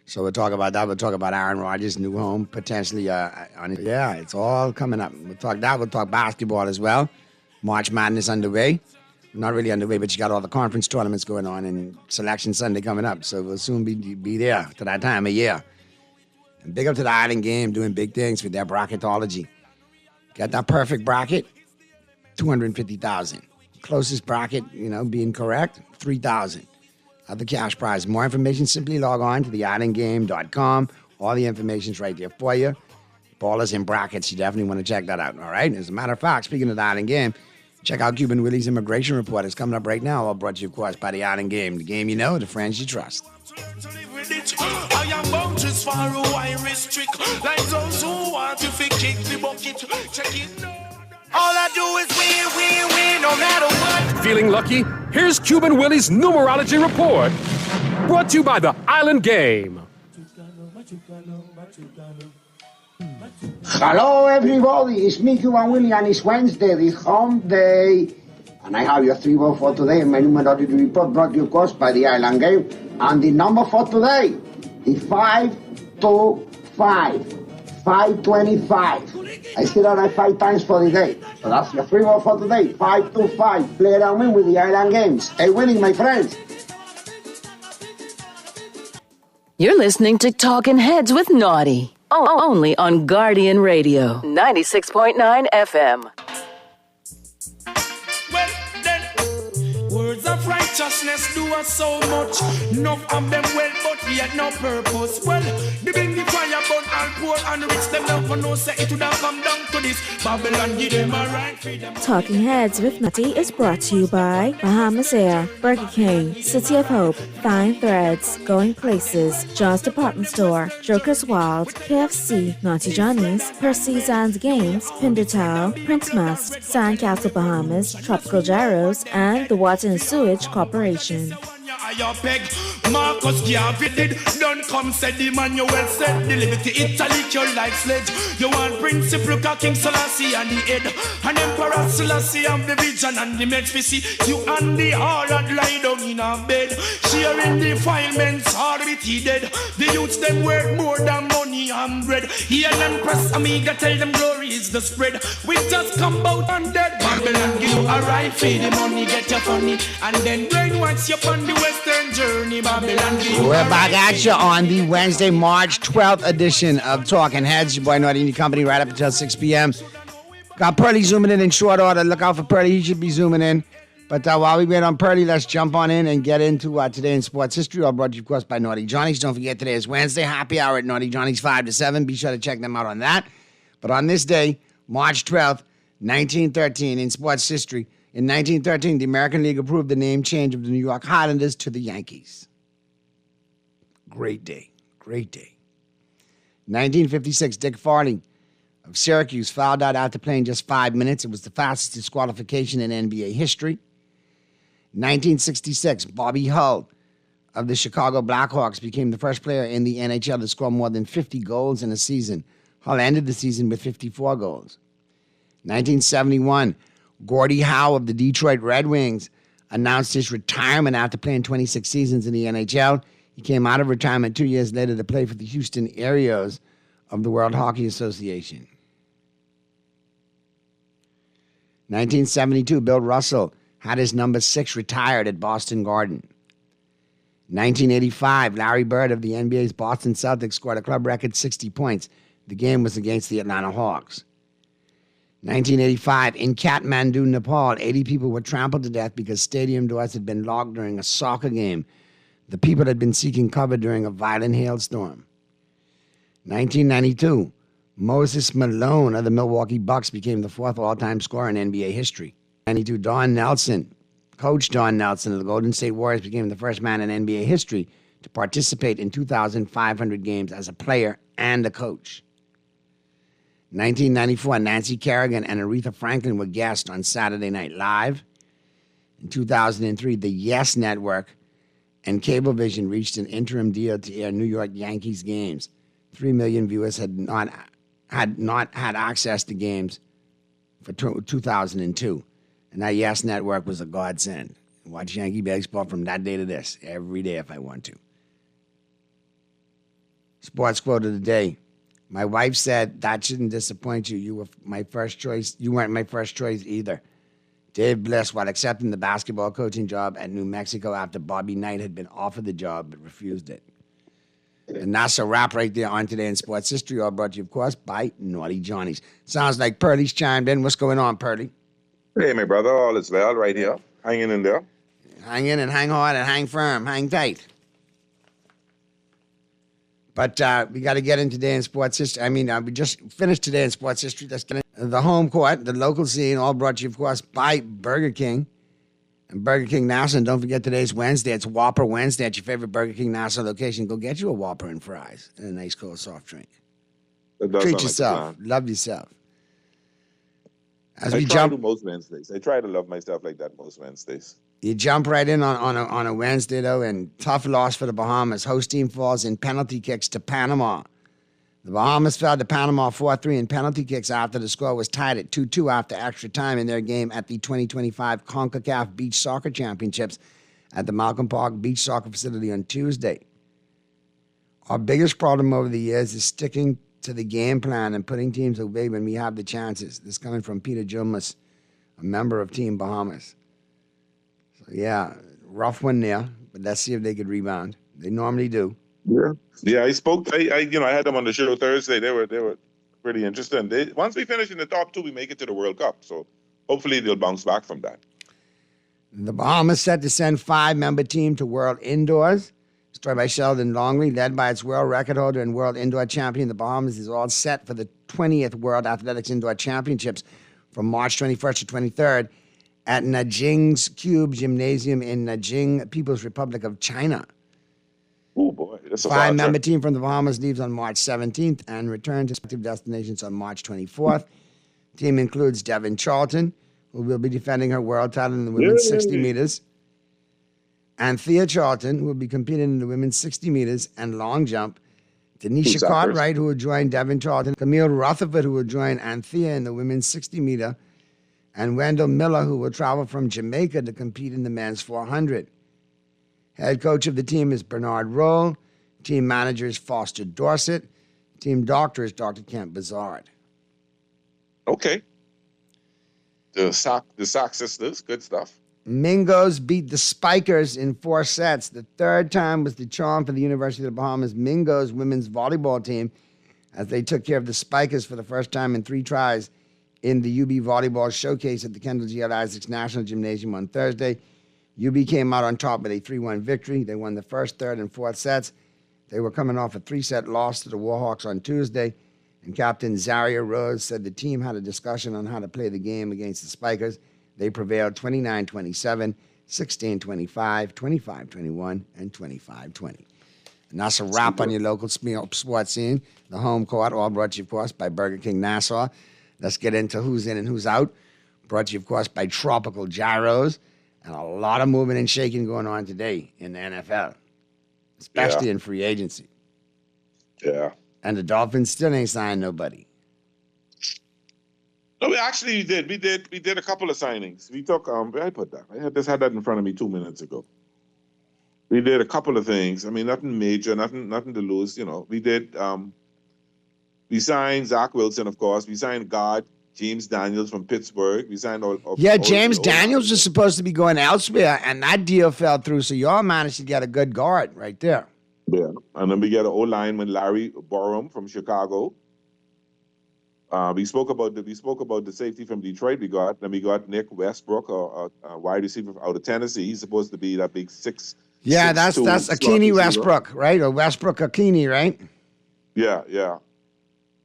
So we'll talk about that. We'll talk about Aaron Rodgers' new home, potentially. Yeah, it's all coming up. We'll talk that. We'll talk basketball as well. March Madness underway. Not really underway, but you got all the conference tournaments going on and Selection Sunday coming up. So we'll soon be there to that time of year. And big up to the Island Game, doing big things with their bracketology. Got that perfect bracket, $250,000. Closest bracket, being correct, $3,000. Other cash prize. More information, simply log on to theislandgame.com. All the information's right there for you. Ballers and brackets, you definitely want to check that out, all right? As a matter of fact, speaking of the Island Game, check out Cuban Willie's Immigration Report. It's coming up right now, all brought to you, of course, by the Island Game. The game you know, the friends you trust. I am boundaries for who I restrict. Like those who want to kick the bucket. Check it now. All I do is win, no matter what. Feeling lucky? Here's Cuban Willie's Numerology Report. Brought to you by the Island Game. Hello, everybody. It's me, Cuban Willie, and it's Wednesday, this home day. And I have your 3 word for today. My Numerology Report brought to you, of course, by the Island Game. And the number for today is 525. 525. I said that 5 times for the day. So that's your 3 word for today. 525. Play it and win with the Island Games. Hey, winning, my friends. You're listening to Talking Heads with Naughty. Only on Guardian Radio, 96.9 FM. Well, then, words of righteousness do us so much. Enough of them well, but yet no purpose. Well, the bring the fire burn all poor and rich. Them now for no say it would have come down to this. Babylon give them a right freedom. Talking Heads with Naughty is brought to you by Bahamas Air, Burger King, City of Hope, Fine Threads, Going Places, John's Department Store, Joker's Wild, KFC, Naughty Johnny's, Percy's and Games, Pindertown, Prince Mast, Sandcastle Bahamas, Tropical Gyros, and the Water and Sewage Corporation. I beg Marcus Garvey did. Don't come said the man you well said. Deliver to Italy your life sledge. You want Prince Ruka, King Selassie and the head. And Emperor Selassie have the vision and the match we see. You and the hard lie down in a bed. Sharing the filements hard with he dead. The youths them worth more than money and bread. Hear them press amiga tell them glory is the spread. We just come out and dead. Babylon give you a right feed the money get you funny. And then brainwash you on the Western journey, Babylon. We're back at you on the Wednesday, March 12th edition of Talking Heads. Your boy Naughty and your company right up until 6 p.m. Got Purdy zooming in short order. Look out for Purdy. He should be zooming in. But while we wait on Purdy, let's jump on in and get into today in sports history. All brought to you, of course, by Naughty Johnny's. Don't forget, today is Wednesday. Happy hour at Naughty Johnny's 5 to 7. Be sure to check them out on that. But on this day, March 12th, 1913, in sports history, in 1913, the American League approved the name change of the New York Highlanders to the Yankees. Great day. Great day. 1956, Dick Farley of Syracuse fouled out after playing just 5 minutes. It was the fastest disqualification in NBA history. 1966, Bobby Hull of the Chicago Blackhawks became the first player in the NHL to score more than 50 goals in a season Hull ended the season with 54 goals. 1971, Gordie Howe of the Detroit Red Wings announced his retirement after playing 26 seasons in the NHL. He came out of retirement 2 years later to play for the Houston Aeros of the World Hockey Association. 1972, Bill Russell had his number 6 retired at Boston Garden. 1985, Larry Bird of the NBA's Boston Celtics scored a club record 60 points. The game was against the Atlanta Hawks. 1985, in Kathmandu, Nepal, 80 people were trampled to death because stadium doors had been locked during a soccer game. The people had been seeking cover during a violent hailstorm. 1992, Moses Malone of the Milwaukee Bucks became the 4th all-time scorer in NBA history. 92, Coach Don Nelson of the Golden State Warriors became the first man in NBA history to participate in 2,500 games as a player and a coach. 1994, Nancy Kerrigan and Aretha Franklin were guests on Saturday Night Live. In 2003, the Yes Network and Cablevision reached an interim deal to air New York Yankees games. 3 million viewers had not had access to games for 2002. And that Yes Network was a godsend. Watch Yankee baseball from that day to this, every day if I want to. Sports quote of the day. My wife said, that shouldn't disappoint you. You were my first choice. You weren't my first choice either. Dave Bliss, while accepting the basketball coaching job at New Mexico after Bobby Knight had been offered the job but refused it. And that's a wrap right there on Today in Sports History, all brought to you, of course, by Naughty Johnny's. Sounds like Pearly's chimed in. What's going on, Pearly? Hey, my brother, all is well right here. Hanging in there. Hang in and hang hard and hang firm. Hang tight. But we got to get in Today in Sports History. We just finished Today in Sports History. Let's get in. The home court, the local scene, all brought to you, of course, by Burger King. And Burger King Nassau. And don't forget, today's Wednesday. It's Whopper Wednesday at your favorite Burger King Nassau location. Go get you a Whopper and fries and a nice cold soft drink. Treat yourself. Love yourself. I try to most Wednesdays. I try to love myself like that most Wednesdays. You jump right in on a Wednesday, though, and tough loss for the Bahamas. Host team falls in penalty kicks to Panama. The Bahamas fell to Panama 4-3 in penalty kicks after the score was tied at 2-2 after extra time in their game at the 2025 CONCACAF Beach Soccer Championships at the Malcolm Park Beach Soccer Facility on Tuesday. Our biggest problem over the years is sticking to the game plan and putting teams away when we have the chances. This coming from Peter Jomas, a member of Team Bahamas. So, yeah, rough one there, but let's see if they could rebound. They normally do. Yeah. I spoke. I had them on the show Thursday. They were pretty interesting. Once we finish in the top 2, we make it to the World Cup. So hopefully they'll bounce back from that. The Bahamas set to send 5-member team to World Indoors. Story by Sheldon Longley, led by its world record holder and world indoor champion. The Bahamas is all set for the 20th World Athletics Indoor Championships from March 21st to 23rd at Nanjing's Cube Gymnasium in Nanjing, People's Republic of China. Oh, boy. That's a 5-member team from the Bahamas leaves on March 17th and returns to respective destinations on March 24th. Team includes Devin Charlton, who will be defending her world title in the women's 60 meters. Anthea Charlton, who will be competing in the women's 60 meters and long jump. Tanisha Cartwright, who will join Devin Charlton. Camille Rutherford, who will join Anthea in the women's 60 meter. And Wendell Miller, who will travel from Jamaica to compete in the men's 400. Head coach of the team is Bernard Roll. Team manager is Foster Dorset. Team doctor is Dr. Kent Bazard. Okay. The Sock sisters, good stuff. Mingos beat the Spikers in 4 sets. The third time was the charm for the University of the Bahamas Mingos women's volleyball team as they took care of the Spikers for the first time in 3 tries in the UB Volleyball Showcase at the Kendall G. L. Isaacs National Gymnasium on Thursday. UB came out on top with a 3-1 victory. They won the first, third, and fourth sets. They were coming off a 3-set loss to the Warhawks on Tuesday, and Captain Zaria Rose said the team had a discussion on how to play the game against the Spikers. They prevailed 29-27, 16-25, 25-21, and 25-20. And that's a wrap on your local sports scene. The home court, all brought to you, of course, by Burger King Nassau. Let's get into who's in and who's out. Brought to you, of course, by Tropical Gyros. And a lot of moving and shaking going on today in the NFL, especially in free agency. Yeah. And the Dolphins still ain't signed nobody. No, we did a couple of signings. We took where I put that? I just had that in front of me 2 minutes ago. We did a couple of things. I mean, nothing major, nothing to lose. You know, we did. We signed Zach Wilson, of course. We signed James Daniels from Pittsburgh. We signed James Daniels was supposed to be going elsewhere, and that deal fell through. So y'all managed to get a good guard right there. Yeah, and then we get an O-lineman, Larry Borum from Chicago. We spoke about the safety from Detroit. We got Nick Westbrook, a wide receiver out of Tennessee. He's supposed to be that big 6'. Yeah, that's Akini Westbrook, right? Or Westbrook Akini, right? Yeah.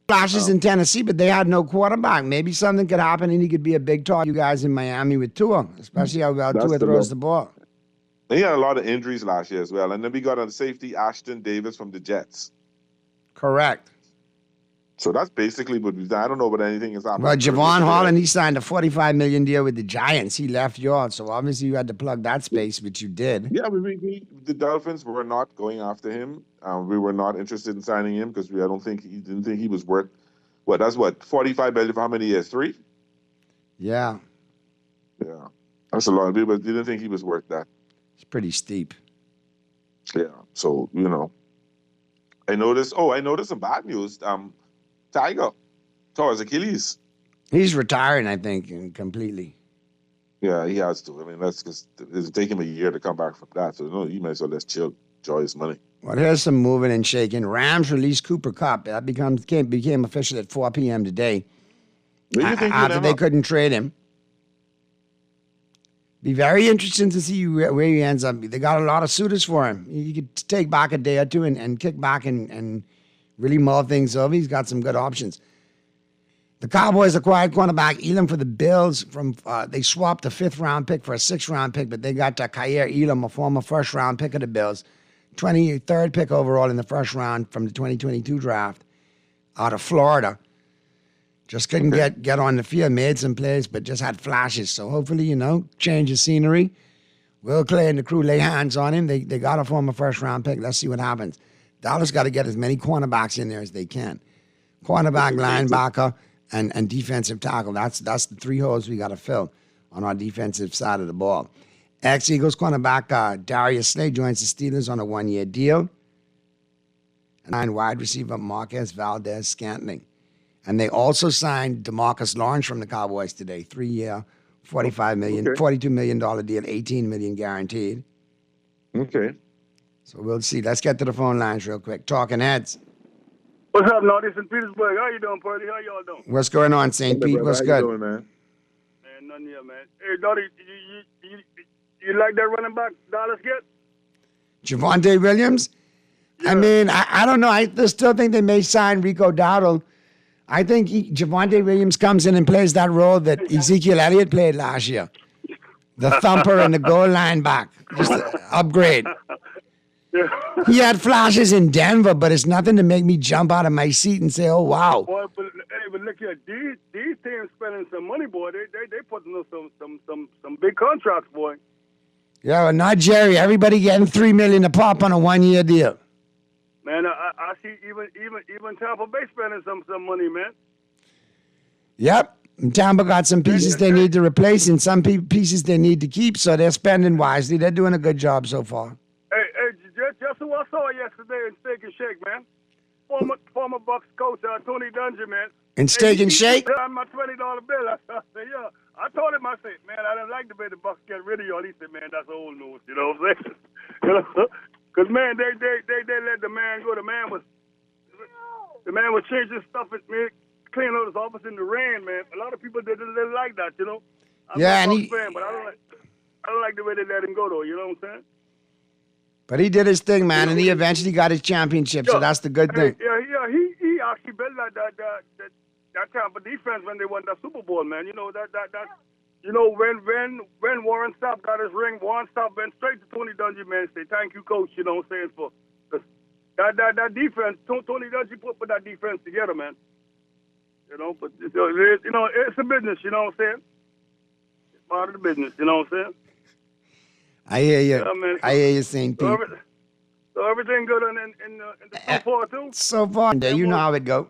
Flashes in Tennessee, but they had no quarterback. Maybe something could happen and he could be a big target. You guys in Miami with Tua, especially how well Tua throws the ball. He had a lot of injuries last year as well. And then we got on safety Ashton Davis from the Jets. Correct. So that's basically what we've done. I don't know what anything is happening. Well, Javon Holland, he signed a $45 million deal with the Giants. He left yours, so obviously you had to plug that space, which you did. Yeah, the Dolphins were not going after him. We were not interested in signing him because didn't think he was worth. That's $45 million for how many years? 3? Yeah. Yeah, that's a lot. We didn't think he was worth that. It's pretty steep. Yeah. So I noticed some bad news. Tiger tore his Achilles. He's retiring, I think, completely. Yeah, he has to. I mean, that's because it'll take him a year to come back from that. So, you might as well just chill, enjoy his money. Well, here's some moving and shaking. Rams released Cooper Kupp. That became official at 4 p.m. today. After they couldn't trade him. Be very interesting to see where he ends up. They got a lot of suitors for him. You could take back a day or two and kick back and really mull things over. He's got some good options. The Cowboys acquired cornerback Elam for the Bills. They swapped a 5th-round pick for a 6th-round pick, but they got Kaiir Elam, a former 1st-round pick of the Bills, 23rd pick overall in the 1st round from the 2022 draft out of Florida. Just couldn't get on the field, made some plays, but just had flashes. So hopefully, change the scenery. Will Clay and the crew lay hands on him. They got a former 1st-round pick. Let's see what happens. Dallas got to get as many cornerbacks in there as they can. Cornerback, linebacker, and defensive tackle. That's the 3 holes we got to fill on our defensive side of the ball. Ex-Eagles cornerback Darius Slay joins the Steelers on a 1-year deal. And wide receiver Marquez Valdez-Scantling. And they also signed DeMarcus Lawrence from the Cowboys today. 3-year, $42 million deal, $18 million guaranteed. Okay. So we'll see. Let's get to the phone lines real quick. Talking Heads. What's up, Naughty? It's in Petersburg. How you doing, Purdy? How y'all doing? What's going on, St. Pete? What's good? How you doing, man? Man, nothing here, man. Hey, Naughty, you like that running back Dallas get? Javonte Williams? Yeah. I mean, I don't know. I still think they may sign Rico Dowdle. I think Javonte Williams comes in and plays that role that Ezekiel Elliott played last year. The thumper and the goal line back. Just upgrade. Yeah. He had flashes in Denver, but it's nothing to make me jump out of my seat and say, "Oh wow!" Boy, but look here, these teams spending some money, boy. They putting up some big contracts, boy. Yeah, well, not Jerry. Everybody getting $3 million a pop on a 1-year deal. Man, I see even Tampa Bay spending some money, man. Yep, and Tampa got some pieces they need to replace and some pieces they need to keep, so they're spending wisely. They're doing a good job so far. Just who I saw yesterday in Steak and Shake, man. Former Bucks coach Tony Dungy, man. In Steak and Shake? He on my $20 bill. I said, yeah. I told him, I said, man, I didn't like the way the Bucks get rid of y'all. He said, man, that's old news. You know what I'm saying? Because man, they let the man go. The man was changing stuff and cleaning out his office in the rain, man. A lot of people didn't like that, you know. I'm a Bucks fan, but I don't like the way they let him go, though. You know what I'm saying? But he did his thing, man, and he eventually got his championship, so that's the good thing. Yeah, he actually built that Tampa defense when they won the Super Bowl, man. You know that you know when Warren Sapp got his ring, Warren Sapp went straight to Tony Dungy, man, and say thank you, coach. You know what I'm saying, for that defense. Tony Dungy put that defense together, man. You know, but it's a business. You know what I'm saying? It's part of the business. You know what I'm saying? I hear you. Yeah, I hear you, St. Pete. So everything good in the top four too? So far, you know how it go.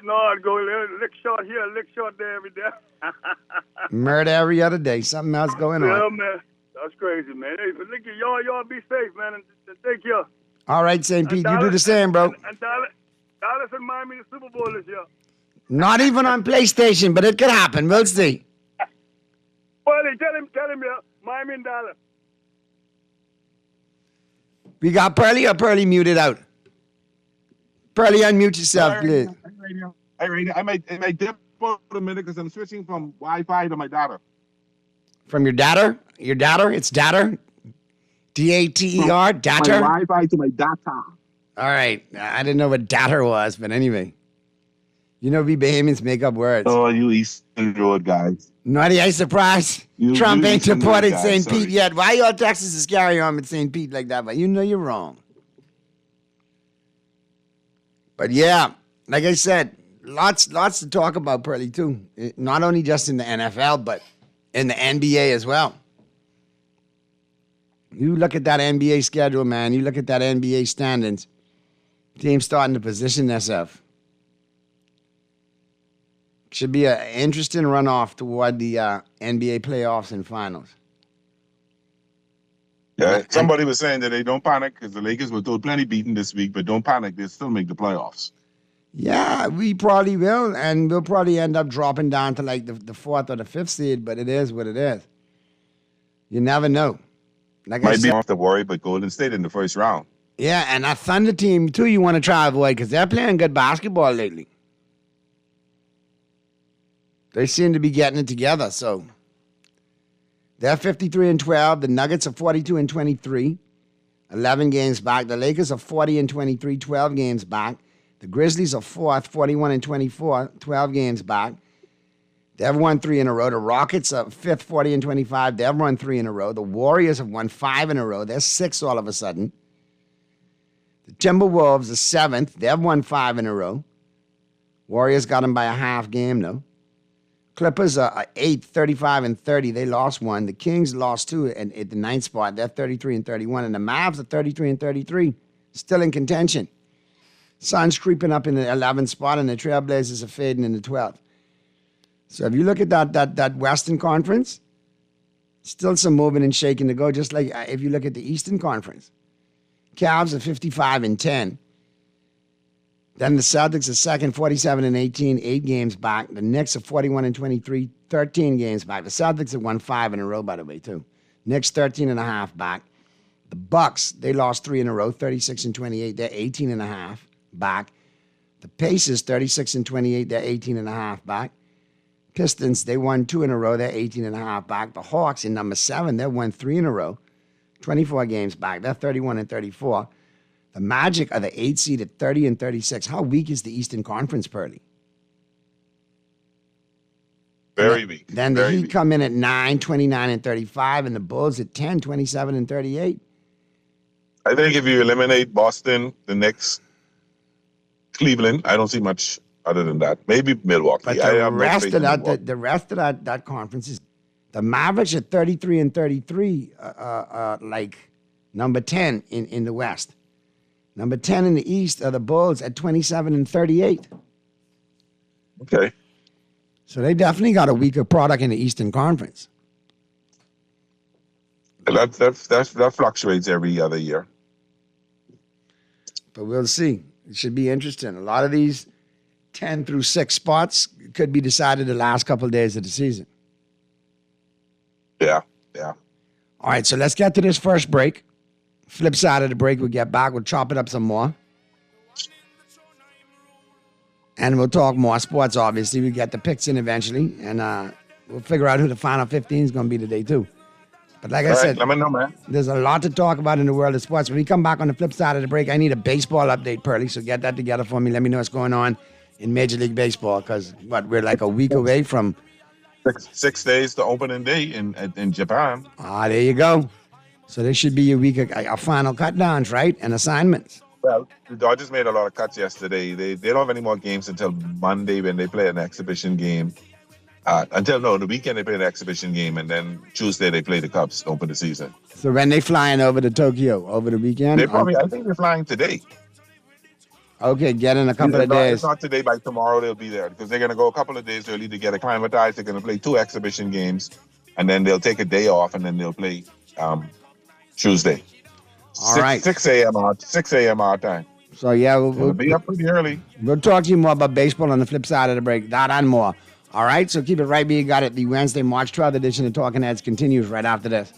No, I'd go lick shot here, lick shot there every day. Murder every other day. Something else going Yeah, on. man. That's crazy, man. Hey, but look, y'all be safe, man, and take care. All right, St. Pete, you do the same, bro. And Dallas and Miami the Super Bowl this year. Not even on PlayStation, but it could happen. We'll see. Well, tell him, yeah. Miami and Dallas. We got Pearly or Pearly muted out? Pearly, unmute yourself, please. I might dip for a minute because I'm switching from Wi-Fi to my data. From your data? Your data? It's data? D-A-T-E-R? Data? My Wi-Fi to my data. All right. I didn't know what data was, but anyway. You know we Bahamians make up words. Oh, you Eastern Road guys. Naughty, I surprised. You Trump ain't Eastern Road supported guys, St. sorry. Pete yet. Why y'all Texas is carrying on with St. Pete like that? But you know you're wrong. But yeah, like I said, lots to talk about, Pearly, too. Not only just in the NFL, but in the NBA as well. You look at that NBA schedule, man. You look at that NBA standings. Teams starting to position themselves. Should be an interesting runoff toward the NBA playoffs and finals. Yeah, somebody was saying that they don't panic because the Lakers were told plenty beaten this week, but don't panic, they'll still make the playoffs. Yeah, we probably will, and we'll probably end up dropping down to like the fourth or the fifth seed, but it is what it is. You never know. Like I Might be said, off to worry, but Golden State in the first round. yeah, and that Thunder team, too, you want to try to avoid because they're playing good basketball lately. They seem to be getting it together, so they're 53-12. The Nuggets are 42-23, 11 games back. The Lakers are 40-23, 12 games back. The Grizzlies are fourth, 41-24, 12 games back. They've won 3 in a row. The Rockets are fifth, 40-25. They've won 3 in a row. The Warriors have won 5 in a row. They're 6 all of a sudden. The Timberwolves are seventh. They've won 5 in a row. Warriors got them by a half game, though. Clippers are 8th, 35-30. They lost 1. The Kings lost 2 at the 9th spot. They're 33-31. And the Mavs are 33-33. Still in contention. Suns creeping up in the 11th spot, and the Trailblazers are fading in the 12th. So if you look at that Western Conference, still some moving and shaking to go, just like if you look at the Eastern Conference. Cavs are 55-10. Then the Celtics are second, 47-18, 8 games back. The Knicks are 41-23, 13 games back. The Celtics have won 5 in a row, by the way, too. Knicks 13.5 back. The Bucks, they lost 3 in a row, 36-28. They're 18.5 back. The Pacers, 36-28. They're 18.5 back. Pistons, they won 2 in a row. They're 18.5 back. The Hawks in number 7, they won 3 in a row, 24 games back. They're 31-34. The Magic are the 8th seed at 30-36. How weak is the Eastern Conference, Pearly? Very weak. Then the Very Heat weak. come in at 9, 29-35, and the Bulls at 10, 27-38. I think if you eliminate Boston, the Knicks, Cleveland, I don't see much other than that. Maybe Milwaukee. But I the have no rest faith of in that, Milwaukee. the rest of that conference is the Mavericks at 33-33, like number 10 in the West. Number 10 in the East are the Bulls at 27-38. Okay. So they definitely got a weaker product in the Eastern Conference. That fluctuates every other year. But we'll see. It should be interesting. A lot of these 10 through 6 spots could be decided the last couple of days of the season. Yeah. All right, so let's get to this first break. Flip side of the break, we'll get back. We'll chop it up some more. And we'll talk more sports, obviously. We'll get the picks in eventually. And we'll figure out who the final 15 is going to be today, too. But like I said, let me know, man. There's a lot to talk about in the world of sports. When we come back on the flip side of the break, I need a baseball update, Pearly. So get that together for me. Let me know what's going on in Major League Baseball. Because, we're like a week away from... 6 days to opening day in Japan. Ah, there you go. So there should be a week of final cut downs, right? And assignments. Well, the Dodgers made a lot of cuts yesterday. They don't have any more games until Monday when they play an exhibition game The weekend they play the exhibition game, and then Tuesday they play the Cubs to open the season. So when they flying over to Tokyo over the weekend? I think they're flying today. Okay, get in a couple of days. It's not today, by tomorrow they'll be there because they're going to go a couple of days early to get acclimatized. They're going to play 2 exhibition games, and then they'll take a day off, and then they'll play Tuesday. All right. 6 a.m. our time. So, yeah, we'll be up pretty early. We'll talk to you more about baseball on the flip side of the break. That and more. All right, so keep it right where you got it. The Wednesday, March 12th edition of Talking Heads continues right after this.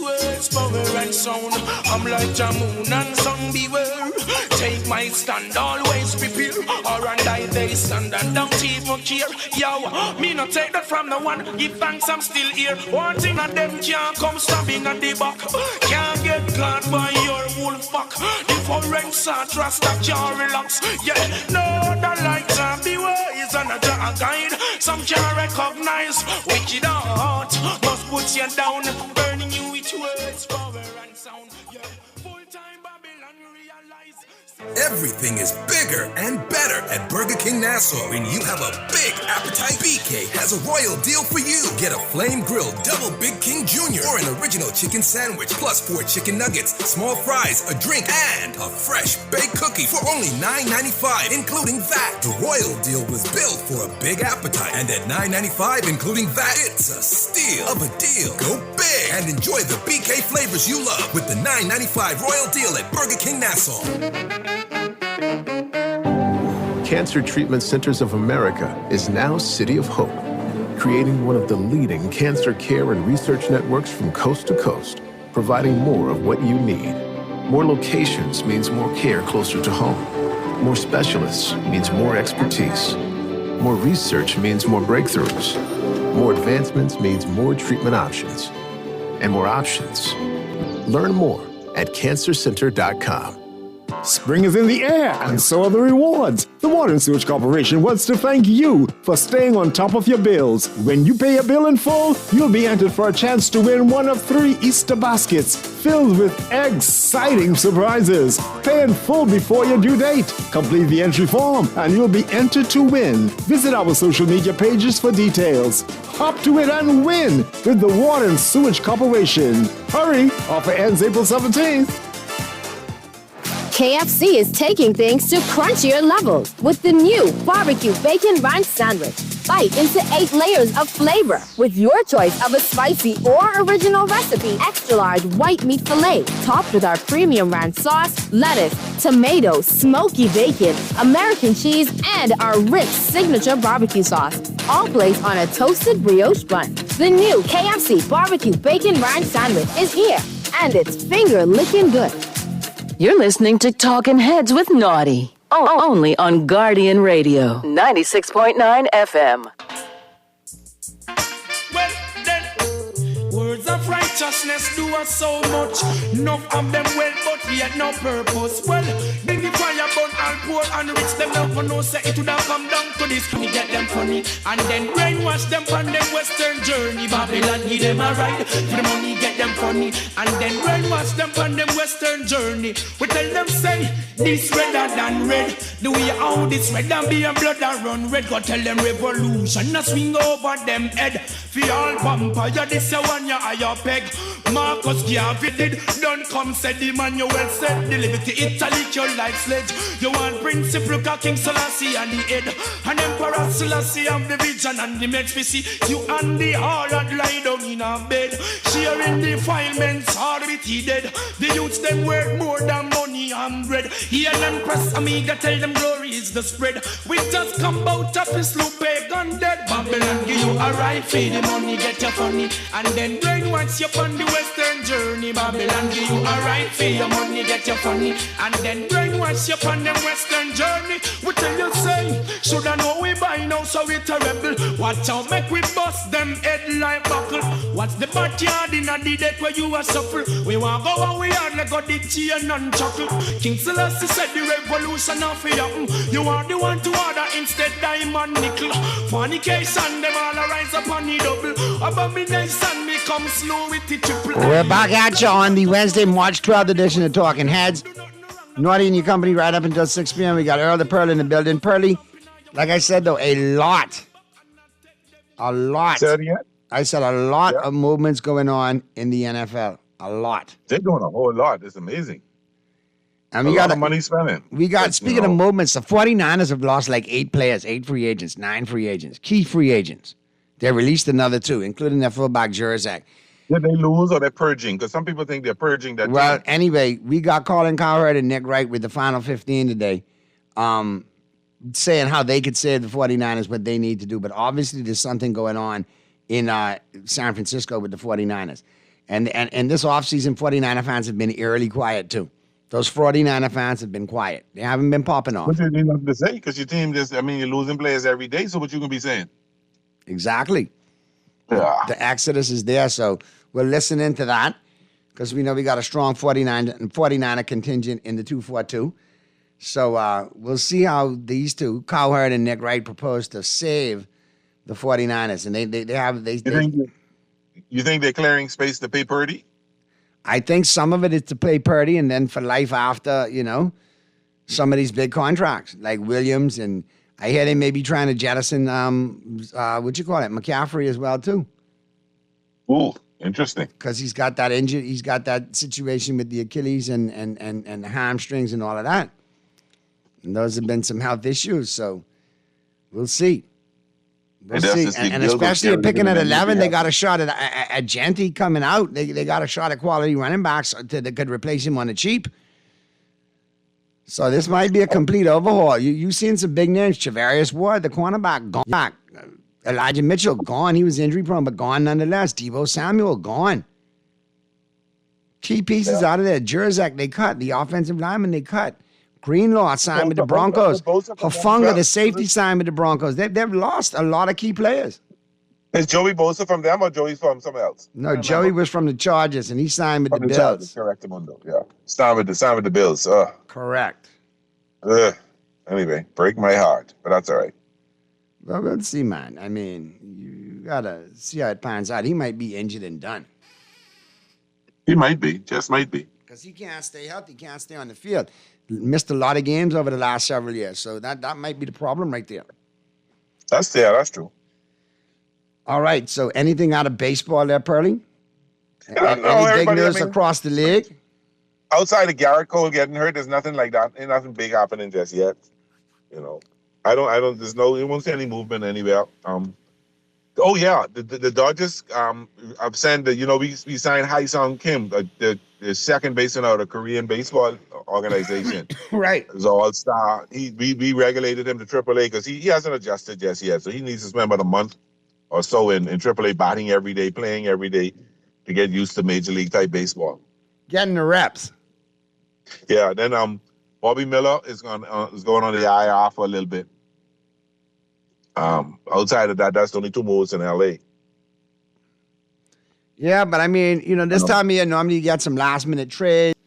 Words, power and sound. I'm like Jamoon and sun beware. Take my stand, always prepare. Or and I they stand and don't even care. Yo, me not take that from the one. Give thanks, I'm still here. One thing of them can't come stabbing at the back. Can't get caught by your wolf pack. Difference are trust that can't relax. Yeah, no, the lights and beware is another guide. Some can't recognize. Wicked heart must put you down. Burning you with words, power and sound. Yeah, full-time Babylon realize. Everything is bigger and better at Burger King Nassau. When you have a big appetite, BK has a royal deal for you. Get a flame-grilled double Big King Jr. or an original chicken sandwich plus 4 chicken nuggets, small fries, a drink, and a fresh baked cookie for only $9.95, including VAT. The royal deal was built for a big appetite, and at $9.95, including VAT, it's a steal of a deal. Go big and enjoy the BK flavors you love with the $9.95 royal deal at Burger King Nassau. Cancer Treatment Centers of America is now City of Hope, creating one of the leading cancer care and research networks from coast to coast, providing more of what you need. More locations means more care closer to home. More specialists means more expertise. More research means more breakthroughs. More advancements means more treatment options. And more options. Learn more at cancercenter.com. Spring is in the air, and so are the rewards. The Water and Sewage Corporation wants to thank you for staying on top of your bills. When you pay a bill in full, you'll be entered for a chance to win one of 3 Easter baskets filled with exciting surprises. Pay in full before your due date. Complete the entry form, and you'll be entered to win. Visit our social media pages for details. Hop to it and win with the Water and Sewage Corporation. Hurry! Offer ends April 17th. KFC is taking things to crunchier levels with the new barbecue bacon ranch sandwich. Bite into 8 layers of flavor with your choice of a spicy or original recipe. Extra large white meat filet topped with our premium ranch sauce, lettuce, tomato, smoky bacon, American cheese, and our rich signature barbecue sauce. All placed on a toasted brioche bun. The new KFC barbecue bacon ranch sandwich is here, and it's finger-licking good. You're listening to Talking Heads with Naughty. Only on Guardian Radio, 96.9 FM. Well, then, words of righteousness do us so much. Enough of them well, but yet no purpose. Well, then the fire burn all poor and rich. Them never know say it would have come down to this. We get them funny and then brainwash them on them western journey. Babylon give them a ride for the money, get them funny and then brainwash them on them western journey. We tell them say this redder than red. The way how this red and be a blood and run red. Go tell them revolution a swing over them head. For all vampire this a one ya higher peg. Marcus Garvey did don't come said the man you well said. The liberty Italy your life sledge. You want principle King Selassie and the head. And Emperor Selassie have the vision and the match we see. You and the harlot lie down in a bed. Sharing defilements hard with he dead. The youths them worth more than money and bread. Hear them press amiga tell them glory is the spread. We just come out of his loop pagan dead. Babylon give you a right feed the money get you funny. And then brainwash you on the western journey. Babylon give you a right feed your money get you funny. And then brainwash you on the western journey. We tell you say shoulda know we buy now so we terrible. Watch out make we bust them head like buckle. What's the backyard in a the death where you are suffer. We want go and we hard like go the chain and chuckle. King Selassie said the revolution of happen. You are the one to order instead diamond nickel. Fornication them all arise upon the double. Abomination me come slow with the triple. We're back at you on the Wednesday, March 12th edition of Talking Heads. Naughty and your company right up until 6 p.m. We got Earl the Pearl in the building. Pearly, like I said, though, a lot A lot. Say that again? I said a lot of movements going on in the NFL. A lot. They're doing a whole lot. It's amazing. And a lot of money spending. We got, speaking of movements, the 49ers have lost like 8 players, 8 free agents, 9 free agents, key free agents. They released another 2, including their fullback, Jurzak. Did they lose or they're purging? Because some people think they're purging that Well, team. anyway, we got Colin Cowherd and Nick Wright with the final 15 today, saying how they could save the 49ers, what they need to do. But obviously there's something going on in San Francisco with the 49ers. And this offseason, 49er fans have been eerily quiet too. Those 49er fans have been quiet. They haven't been popping off. What you need nothing to say? Because your team just, I mean, you're losing players every day, so what you going to be saying? Exactly. Yeah. The exodus is there, so we're listening to that because we know we got a strong 49er contingent in the 242. So we'll see how these two, Cowherd and Nick Wright, propose to save the 49ers. And You think they're clearing space to pay Purdy? I think some of it is to play Purdy and then for life after, some of these big contracts like Williams, and I hear they may be trying to jettison, McCaffrey as well too. Ooh, interesting. Because he's got that injury, he's got that situation with the Achilles and the hamstrings and all of that. And those have been some health issues, so we'll see. We'll see. And especially at picking at 11, they got a shot at Genty coming out. They got a shot at quality running backs that could replace him on the cheap. So this might be a complete overhaul. You seen some big names. Charvarius Ward, the cornerback, gone. Elijah Mitchell, gone. He was injury prone, but gone nonetheless. Deebo Samuel, gone. Key pieces out of there. Jurzak, they cut. The offensive lineman, they cut. Greenlaw signed with the Broncos. Hafunga, the safety, signed with the Broncos. They've lost a lot of key players. Is Joey Bosa from them or Joey's from somewhere else? No, Joey was from the Chargers, and he signed with the Bills. Correct, Mundo. Yeah, signed with the Bills. Correct. Anyway, break my heart, but that's all right. Well, let's see, man. I mean, you gotta see how it pans out. He might be injured and done. He might be, just might be. Because he can't stay healthy, can't stay on the field. Missed a lot of games over the last several years, so that might be the problem right there. That's true. All right, so anything out of baseball there, Pearlie? Any big news across the league? Outside of Garrett Cole getting hurt, there's nothing like that. Ain't nothing big happening just yet. I don't. You won't see any movement anywhere. The Dodgers. I've sent we signed Hai-Sung Kim, the second baseman out of the Korean baseball organization. Right. He's an all-star. We regulated him to AAA because he hasn't adjusted just yet, so he needs to spend about a month or so in AAA, batting every day, playing every day to get used to major league type baseball. Getting the reps. Yeah. Then Bobby Miller is going on the IR for a little bit. Outside of that, that's the only 2 moves in LA. Yeah, but I mean, this time of year, normally you get some last minute trades.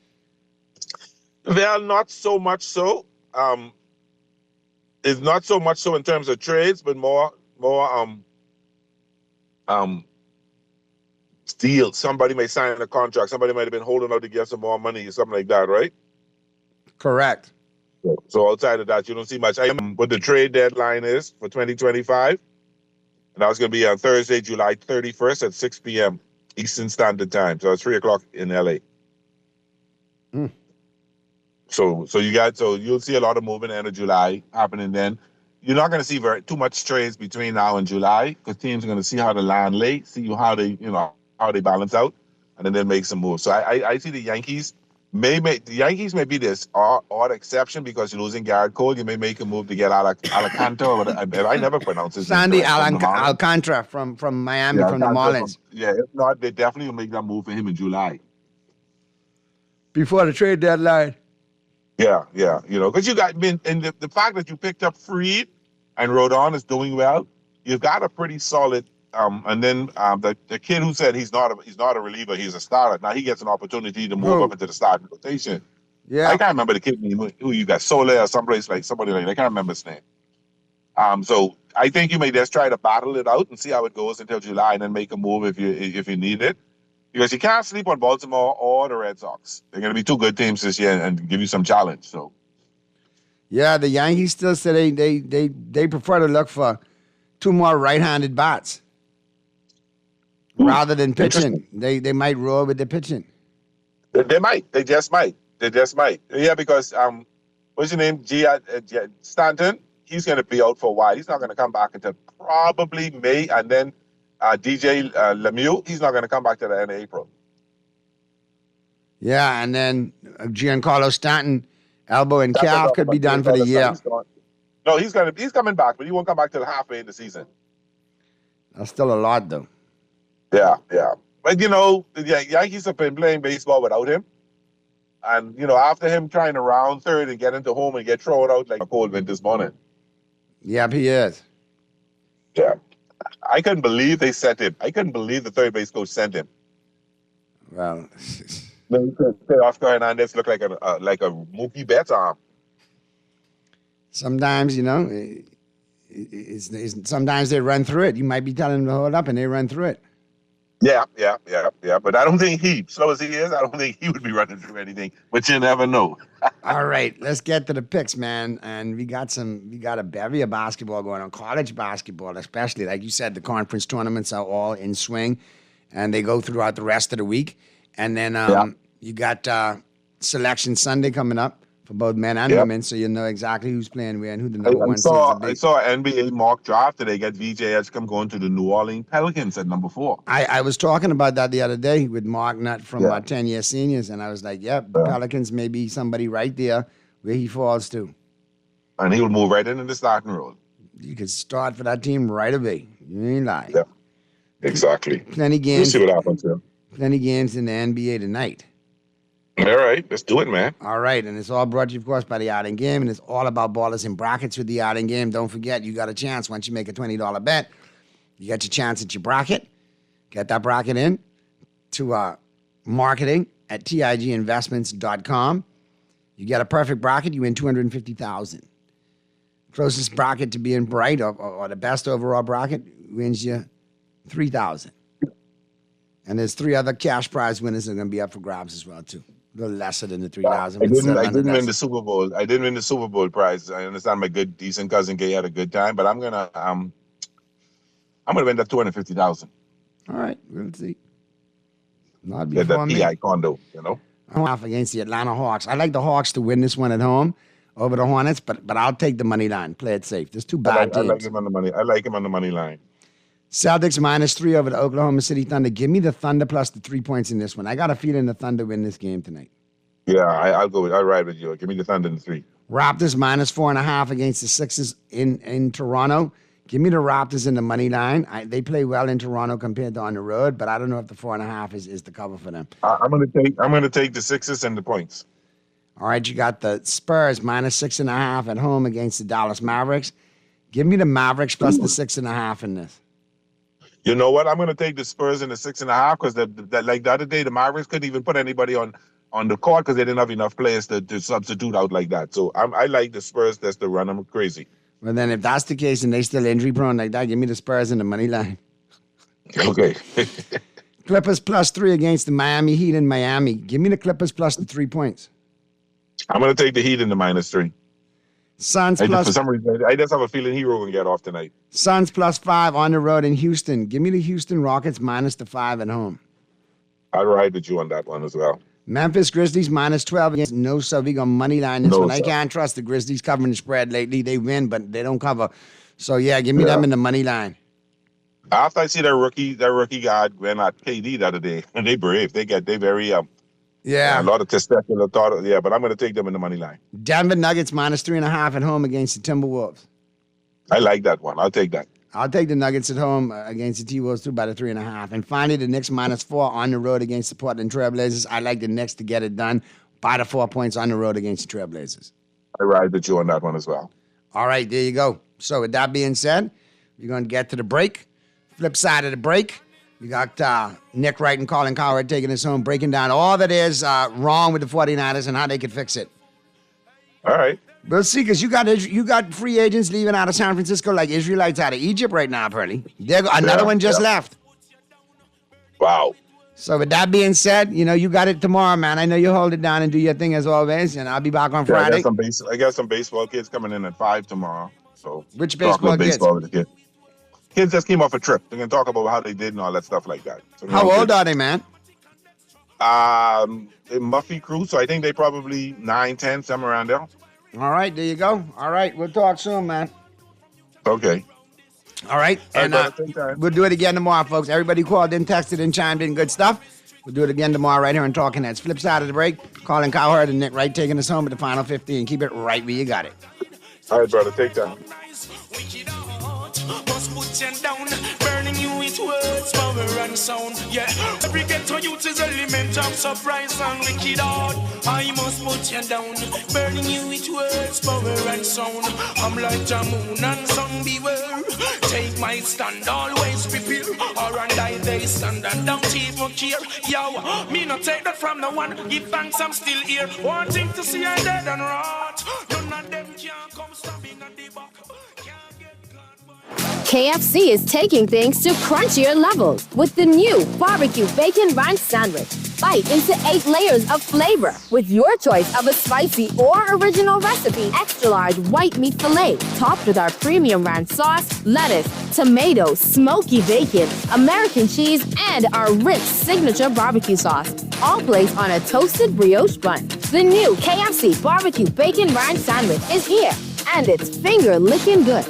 Well, not so much so. It's not so much so in terms of trades, but more deals. Somebody may sign a contract. Somebody might have been holding out to get some more money or something like that, right? Correct. So outside of that, you don't see much. What the trade deadline is for 2025, and that's going to be on Thursday, July 31st at 6 p.m. Eastern Standard Time. So it's 3 o'clock in LA. So you'll see a lot of movement end of July happening then. You're not going to see too much trades between now and July because teams are going to see how the land lay, see how they balance out, and then make some moves. So I see the Yankees may be this odd exception because you're losing Garrett Cole. You may make a move to get Alcantara. I never pronounce his name. Sandy Alcantara from Miami, from the Marlins. If not, they definitely will make that move for him in July. Before the trade deadline. Yeah, because you got and the fact that you picked up Fried and Rodon is doing well, you've got a pretty solid. And then the kid who said he's not a reliever, he's a starter. Now he gets an opportunity to move up into the starting rotation. Yeah, I can't remember the kid name who you got, Soler or somebody like that. I can't remember his name. So I think you may just try to battle it out and see how it goes until July, and then make a move if you need it. Because you can't sleep on Baltimore or the Red Sox. They're going to be 2 good teams this year and give you some challenge. So, yeah, the Yankees still say they prefer to look for two more right-handed bats rather than pitching. They might roll with the pitching. They might. They just might. Yeah, because what's your name? Stanton. He's going to be out for a while. He's not going to come back until probably May, and then DJ Lemieux. He's not going to come back to the end of April. Yeah, and then Giancarlo Stanton, elbow and calf could be done for the year. No, he's coming back, but he won't come back till halfway in the season. That's still a lot, though. Yeah. But, you know, the Yankees have been playing baseball without him. And, you know, after him trying to round third and get into home and get thrown out like a cold wind this morning. Yep, he is. Yeah. I couldn't believe they sent him. I couldn't believe the third base coach sent him. Well, Oscar Hernandez looked like a Mookie Betts arm. Sometimes, you know, sometimes they run through it. You might be telling them to hold up, and they run through it. Yeah. But I don't think slow as he is, I don't think he would be running through anything. But you never know. All right, let's get to the picks, man. And we got a bevy of basketball going on, college basketball especially. Like you said, the conference tournaments are all in swing, and they go throughout the rest of the week. And then you got Selection Sunday coming up for both men and women, so you know exactly who's playing where and who the number one seed is. I saw an NBA mock draft today. Got VJ Edgecombe going to the New Orleans Pelicans at number 4. I was talking about that the other day with Mark Nutt from our 10-year seniors, and I was like, the Pelicans may be somebody right there where he falls to. And he will move right into the starting role. You could start for that team right away. You ain't lying. Yeah, exactly. Plenty games. We'll see what happens here. Plenty games in the NBA tonight. All right, let's do it, man. All right, and it's all brought to you, of course, by the Outing Game, and it's all about ballers and brackets with the Outing Game. Don't forget, you got a chance. Once you make a $20 bet, you got your chance at your bracket. Get that bracket in to marketing at tiginvestments.com. You get a perfect bracket, you win $250,000. Closest bracket to being bright or the best overall bracket wins you $3,000. And there's 3 other cash prize winners that are going to be up for grabs as well, too. A little lesser than the $3,000. I didn't win the Super Bowl. I didn't win the Super Bowl prize. I understand my decent cousin Gay had a good time, but I'm gonna win that $250,000. All right, we'll see. Not Get before that me. PI condo, you know. I'm off against the Atlanta Hawks. I like the Hawks to win this one at home over the Hornets, but I'll take the money line. Play it safe. There's 2 bad teams. I like him on the money. I like him on the money line. Celtics -3 over the Oklahoma City Thunder. Give me the Thunder plus the 3 points in this one. I got a feeling the Thunder win this game tonight. Yeah, I'll ride with you. Give me the Thunder in the 3. Raptors -4.5 against the Sixers in Toronto. Give me the Raptors in the money line. They play well in Toronto compared to on the road, but I don't know if the 4.5 is the cover for them. I'm gonna take the Sixers and the points. All right, you got the Spurs -6.5 at home against the Dallas Mavericks. Give me the Mavericks plus the 6.5 in this. You know what? I'm going to take the Spurs in the 6.5 because like the other day, the Mavericks couldn't even put anybody on the court because they didn't have enough players to substitute out like that. So I like the Spurs. That's the run. I'm crazy. Well, then if that's the case and they still injury prone like that, give me the Spurs in the money line. Okay. Clippers +3 against the Miami Heat in Miami. Give me the Clippers plus the 3 points. I'm going to take the Heat in the -3. Suns for some reason, I just have a feeling Hero can get off tonight. Suns +5 on the road in Houston. Give me the Houston Rockets -5 at home. I'll ride with you on that one as well. Memphis Grizzlies -12 against No Sub. We got money line this No one. I sub. can't trust the Grizzlies covering the spread lately. They win, but they don't cover. So yeah, give me them in the money line. After I see that rookie guy went at KD the other day, and they brave. They very a lot of testicular thought. Yeah, but I'm going to take them in the money line. Denver Nuggets -3.5 at home against the Timberwolves. I like that one. I'll take that. I'll take the Nuggets at home against the T-Wolves too by the 3.5. And finally, the Knicks -4 on the road against the Portland Trailblazers. I like the Knicks to get it done by the 4 points on the road against the Trailblazers. I ride with you on that one as well. All right, there you go. So with that being said, we're going to get to the break. Flip side of the break, we got Nick Wright and Colin Cowherd taking us home, breaking down all that is wrong with the 49ers and how they could fix it. All right. We'll see, because you got free agents leaving out of San Francisco like Israelites out of Egypt right now, apparently. Another one just left. Wow. So with that being said, you got it tomorrow, man. I know you hold it down and do your thing as always, and I'll be back on Friday. I got some baseball kids coming in at 5 tomorrow. So which baseball kids? With the kid. Kids just came off a trip. They're going to talk about how they did and all that stuff like that. So How old are they, man? A Muffy crew, so I think they probably 9, 10, somewhere around there. All right, there you go. All right, we'll talk soon, man. Okay. All right, and we'll do it again tomorrow, folks. Everybody who called in, texted in, chimed in, good stuff. We'll do it again tomorrow right here on Talking Heads. Flip side of the break, calling Cowherd and Nick Wright, taking us home at the final 15. Keep it right where you got it. All right, brother, take time. Must put you down, burning you with words, power and sound. Yeah, every ghetto youth is element of surprise and wicked out. I must put you down, burning you with words, power and sound. I'm like the moon and sun, beware. Take my stand, always prepare. Or and I they stand and don't even care. Yo, me not take that from the one. Give thanks, I'm still here. Wanting to see I dead and rot. None of them can come stabbing at the back. KFC is taking things to crunchier levels with the new barbecue bacon ranch sandwich. Bite into 8 layers of flavor with your choice of a spicy or original recipe. Extra large white meat filet topped with our premium ranch sauce, lettuce, tomato, smoky bacon, American cheese, and our rich signature barbecue sauce. All placed on a toasted brioche bun. The new KFC barbecue bacon ranch sandwich is here, and it's finger-licking good.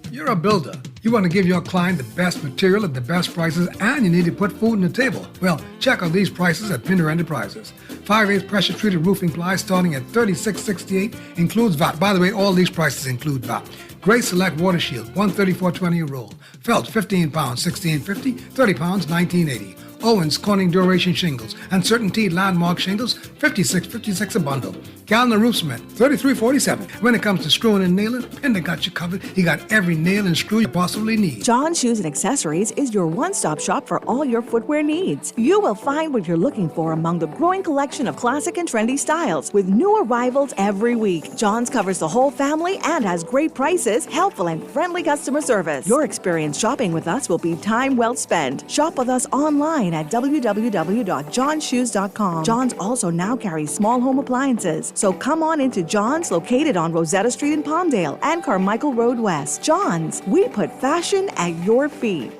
You're a builder. You want to give your client the best material at the best prices, and you need to put food on the table. Well, check out these prices at Pinder Enterprises. 5/8 pressure-treated roofing ply starting at $36.68, includes VAT. By the way, all these prices include VAT. Gray Select Water Shield, $134.20 a roll. Felt, 15 pounds, $16.50, 30 pounds, $19.80. Owens Corning Duration Shingles and Certainty Landmark Shingles, $56.56 a bundle. Gallon Roof Cement, $33.47. When it comes to screwing and nailing, Pinder got you covered. He got every nail and screw you possibly need. John Shoes and Accessories is your one-stop shop for all your footwear needs. You will find what you're looking for among the growing collection of classic and trendy styles with new arrivals every week. John's covers the whole family and has great prices, helpful and friendly customer service. Your experience shopping with us will be time well spent. Shop with us online at www.johnshoes.com. John's also now carries small home appliances. So come on into John's, located on Rosetta Street in Palmdale and Carmichael Road West. John's, we put fashion at your feet.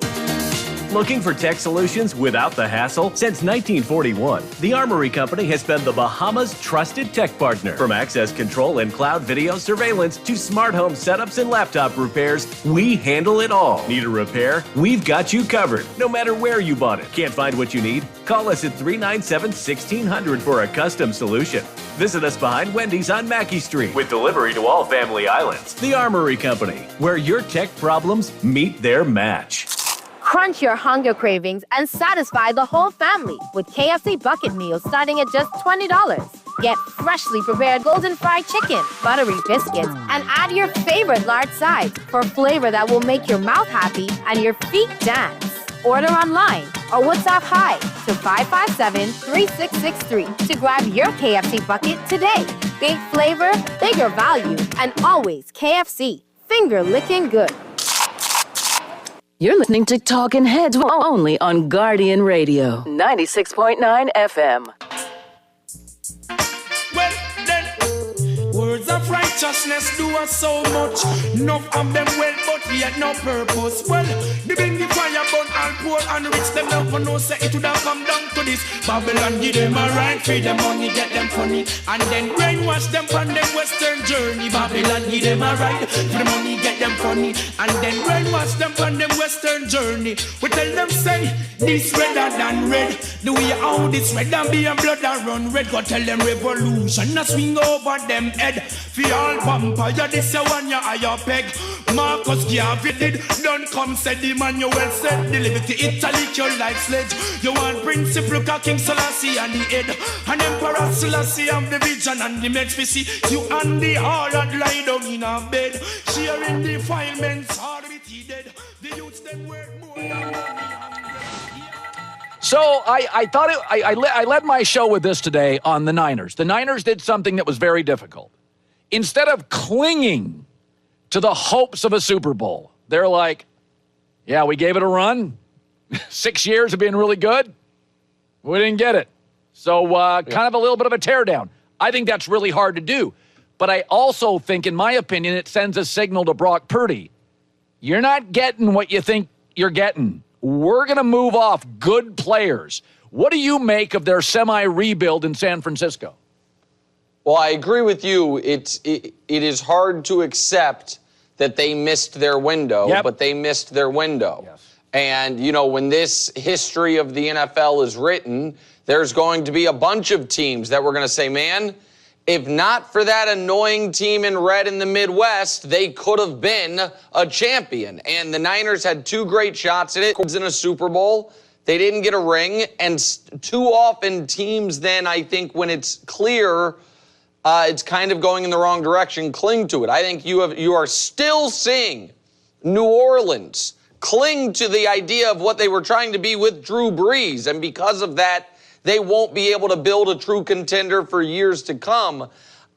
Looking for tech solutions without the hassle? Since 1941, the Armory Company has been the Bahamas' trusted tech partner. From access control and cloud video surveillance to smart home setups and laptop repairs, we handle it all. Need a repair? We've got you covered, no matter where you bought it. Can't find what you need? Call us at 397-1600 for a custom solution. Visit us behind Wendy's on Mackey Street with delivery to all family islands. The Armory Company, where your tech problems meet their match. Crunch your hunger cravings and satisfy the whole family with KFC bucket meals starting at just $20. Get freshly prepared golden fried chicken, buttery biscuits, and add your favorite large sides for flavor that will make your mouth happy and your feet dance. Order online or WhatsApp hi to 557-3663 to grab your KFC bucket today. Big flavor, bigger value, and always KFC. Finger licking good. You're listening to Talking Heads only on Guardian Radio, 96.9 FM. Well, then, words of righteousness do us so much. Enough of them well, but yet no purpose. Well, they bring the fire, burn all poor and rich. Them never know, say it would have come down to this. Babylon give them a right, free them money, get them funny. And then brainwash them from them western journey. Babylon give them a right, for the money, get them funny. And then brainwash them from them western journey. We tell them, say, this redder than red. The way how this red and be a blood and run red. Go tell them revolution, a swing over them head. For all vampire, this a one ya higher peg. Marcus Garvey did, don't come said the man you well said. The liberty Italy your life sledge. You want Prince Luka, King Selassie and the head. And Emperor Selassie have the vision and the makes me see. You and the harlot lie down in a bed. Sharing defilements, hard with he dead. The youths them work more than So I thought I led my show with this today on the Niners. The Niners did something that was very difficult. Instead of clinging to the hopes of a Super Bowl, they're like, yeah, we gave it a run. 6 years of being really good. We didn't get it. So kind of a little bit of a teardown. I think that's really hard to do. But I also think, in my opinion, it sends a signal to Brock Purdy You're not getting what you think you're getting. We're going to move off good players. What do you make of their semi-rebuild in San Francisco? Well, I agree with you. It is hard to accept that they missed their window, but they missed their window. Yes. And, you know, when this history of the NFL is written, there's going to be a bunch of teams that we're going to say, man, if not for that annoying team in red in the Midwest, they could have been a champion. And the Niners had 2 great shots at it in a Super Bowl. They didn't get a ring. And too often teams then, I think, when it's clear it's kind of going in the wrong direction, cling to it. I think you are still seeing New Orleans cling to the idea of what they were trying to be with Drew Brees. And because of that, they won't be able to build a true contender for years to come.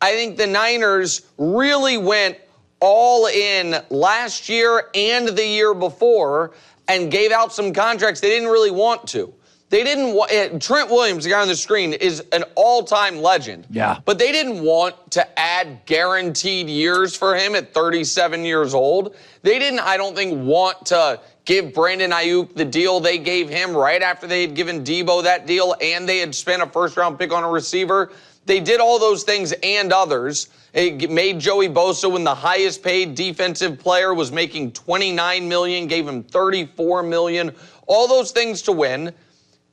I think the Niners really went all in last year and the year before and gave out some contracts they didn't really want to. They didn't want, Trent Williams, the guy on the screen, is an all-time legend. Yeah. But they didn't want to add guaranteed years for him at 37 years old. They didn't, I don't think, want to give Brandon Ayuk the deal they gave him right after they had given Debo that deal and they had spent a first-round pick on a receiver. They did all those things and others. It made Joey Bosa, when the highest-paid defensive player was making $29 million, gave him $34 million. All those things to win.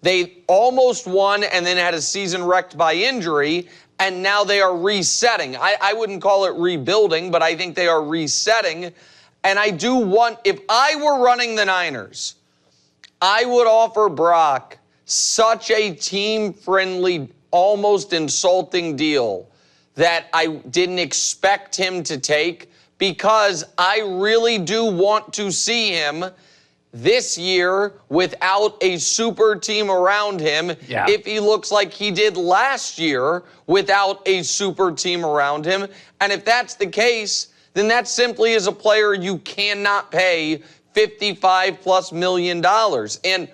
They almost won and then had a season wrecked by injury, and now they are resetting. I wouldn't call it rebuilding, but I think they are resetting. And I do want, if I were running the Niners, I would offer Brock such a team-friendly, almost insulting deal that I didn't expect him to take, because I really do want to see him this year without a super team around him, if he looks like he did last year without a super team around him. And if that's the case, then that simply is a player you cannot pay $55+ million. And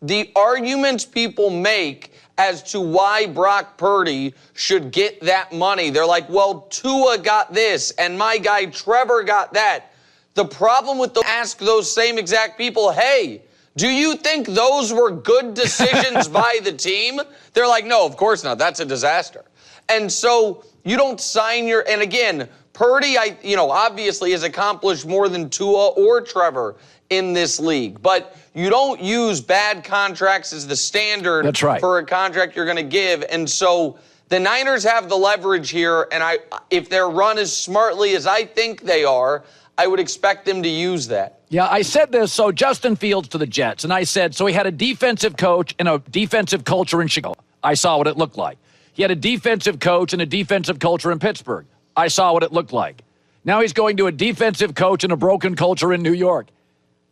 the arguments people make as to why Brock Purdy should get that money, they're like, well, Tua got this and my guy Trevor got that. The problem with ask those same exact people, hey, do you think those were good decisions by the team? They're like, no, of course not. That's a disaster. And so you don't sign and again, Purdy, obviously has accomplished more than Tua or Trevor in this league. But you don't use bad contracts as the standard for a contract you're going to give. And so the Niners have the leverage here, and if they're run as smartly as I think they are, I would expect them to use that. Yeah, I said this, so Justin Fields to the Jets, and I said, so he had a defensive coach and a defensive culture in Chicago. I saw what it looked like. He had a defensive coach and a defensive culture in Pittsburgh. I saw what it looked like. Now he's going to a defensive coach and a broken culture in New York.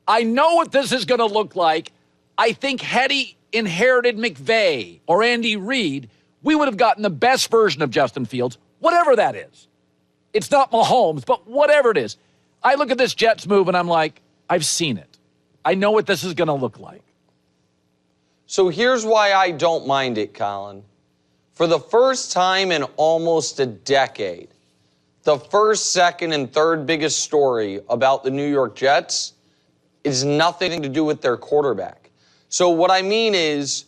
I know what this is going to look like. I think had he inherited McVay or Andy Reid, we would have gotten the best version of Justin Fields, whatever that is. It's not Mahomes, but whatever it is. I look at this Jets move and I'm like, I've seen it. I know what this is going to look like. So here's why I don't mind it, Colin. For the first time in almost a decade, the first, second, and third biggest story about the New York Jets is nothing to do with their quarterback. So what I mean is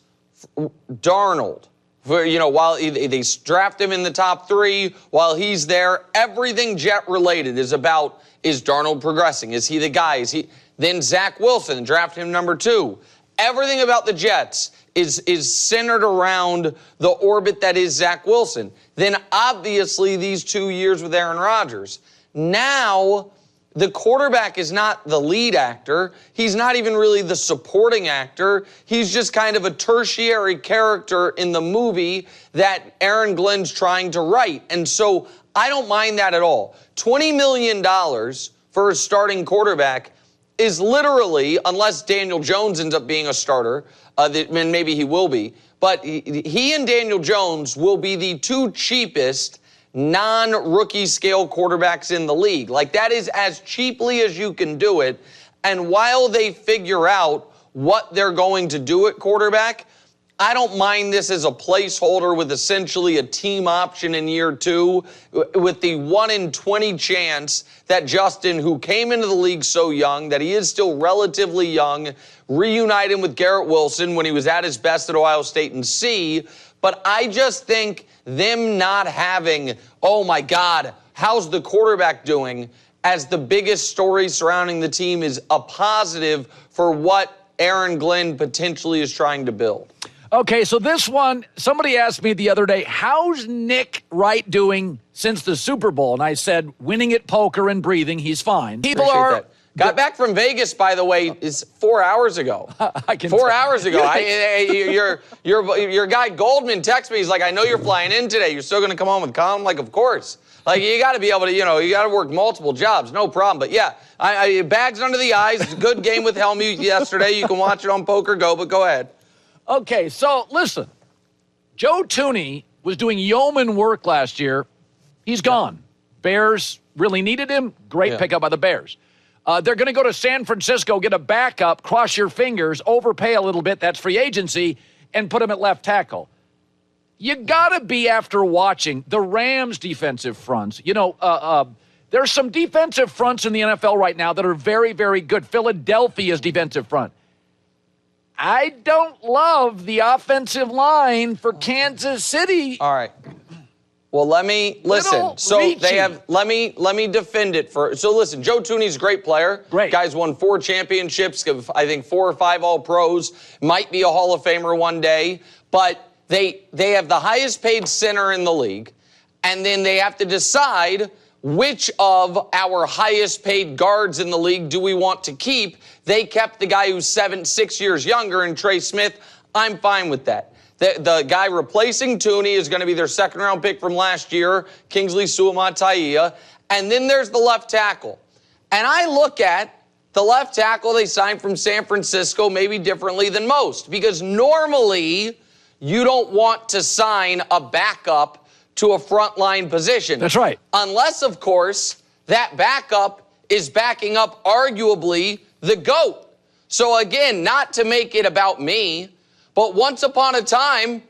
Darnold, while they draft him in the top 3, while he's there, everything Jet-related is about, is Darnold progressing? Is he the guy? Then Zach Wilson, draft him number 2. Everything about the Jets is centered around the orbit that is Zach Wilson. Then obviously these 2 years with Aaron Rodgers. Now the quarterback is not the lead actor. He's not even really the supporting actor. He's just kind of a tertiary character in the movie that Aaron Glenn's trying to write. And so I don't mind that at all. $20 million for a starting quarterback is literally, unless Daniel Jones ends up being a starter, and maybe he will be, but he and Daniel Jones will be the 2 cheapest non-rookie scale quarterbacks in the league. Like, that is as cheaply as you can do it. And while they figure out what they're going to do at quarterback, I don't mind this as a placeholder with essentially a team option in year 2 with the 1 in 20 chance that Justin, who came into the league so young, that he is still relatively young, reunite him with Garrett Wilson when he was at his best at Ohio State and see. But I just think them not having, oh my God, how's the quarterback doing, as the biggest story surrounding the team is a positive for what Aaron Glenn potentially is trying to build. Okay, so this one, somebody asked me the other day, how's Nick Wright doing since the Super Bowl? And I said, winning at poker and breathing, he's fine. People Appreciate are... that. Got back from Vegas, by the way, is 4 hours ago. 4 hours ago. Your guy Goldman texted me. He's like, I know you're flying in today. You're still going to come home with Colin? I'm like, of course. Like, you got to be able to, you got to work multiple jobs. No problem. But, yeah, bags under the eyes. Good game with Helmy yesterday. You can watch it on Poker Go, but go ahead. Okay, so listen. Joe Thuney was doing yeoman work last year. He's gone. Bears really needed him. Great pickup by the Bears. They're going to go to San Francisco, get a backup, cross your fingers, overpay a little bit, that's free agency, and put him at left tackle. You got to be, after watching the Rams' defensive fronts. There's some defensive fronts in the NFL right now that are very, very good. Philadelphia's defensive front. I don't love the offensive line for Kansas City. All right. Well, let me listen. So they have. Let me defend it for. So listen, Joe Thuney's a great player. Great. Guy's won 4 championships. I think 4 or 5 All-Pros. Might be a Hall of Famer one day. But they have the highest paid center in the league, and then they have to decide which of our highest paid guards in the league do we want to keep. They kept the guy who's 6 years younger, and Trey Smith. I'm fine with that. The guy replacing Thuney is going to be their second-round pick from last year, Kingsley Suamataia. And then there's the left tackle. And I look at the left tackle they signed from San Francisco maybe differently than most, because normally you don't want to sign a backup to a frontline position. That's right. Unless, of course, that backup is backing up arguably the GOAT. So again, not to make it about me, but once upon a time,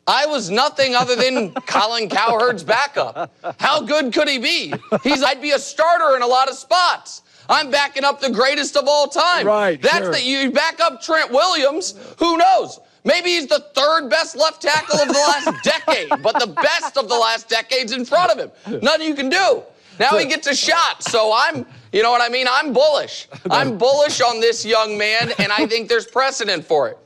I was nothing other than Colin Cowherd's backup. How good could he be? I'd be a starter in a lot of spots. I'm backing up the greatest of all time. Right, You back up Trent Williams, who knows? Maybe he's the 3rd best left tackle of the last decade, but the best of the last decade's in front of him. Nothing you can do. Now he gets a shot, so you know what I mean? I'm bullish. I'm bullish on this young man, and I think there's precedent for it.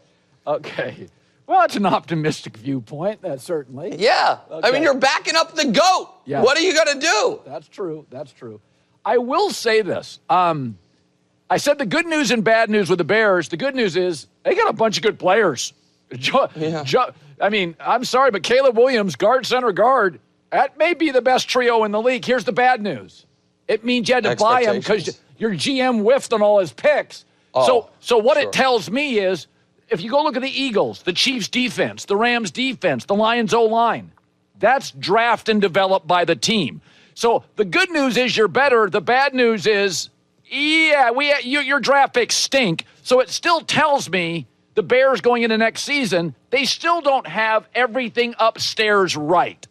Okay. Well, it's an optimistic viewpoint, certainly. Yeah. Okay. I mean, you're backing up the GOAT. Yeah. What are you going to do? That's true. That's true. I will say this. I said the good news and bad news with the Bears. The good news is they got a bunch of good players. I mean, I'm sorry, but Caleb Williams, guard, center, guard, that may be the best trio in the league. Here's the bad news. It means you had to buy him because your GM whiffed on all his picks. So what it tells me is, if you go look at the Eagles, the Chiefs defense, the Rams defense, the Lions O-line, that's drafted and developed by the team. So the good news is you're better. The bad news is, your draft picks stink. So it still tells me the Bears going into next season, they still don't have everything upstairs right.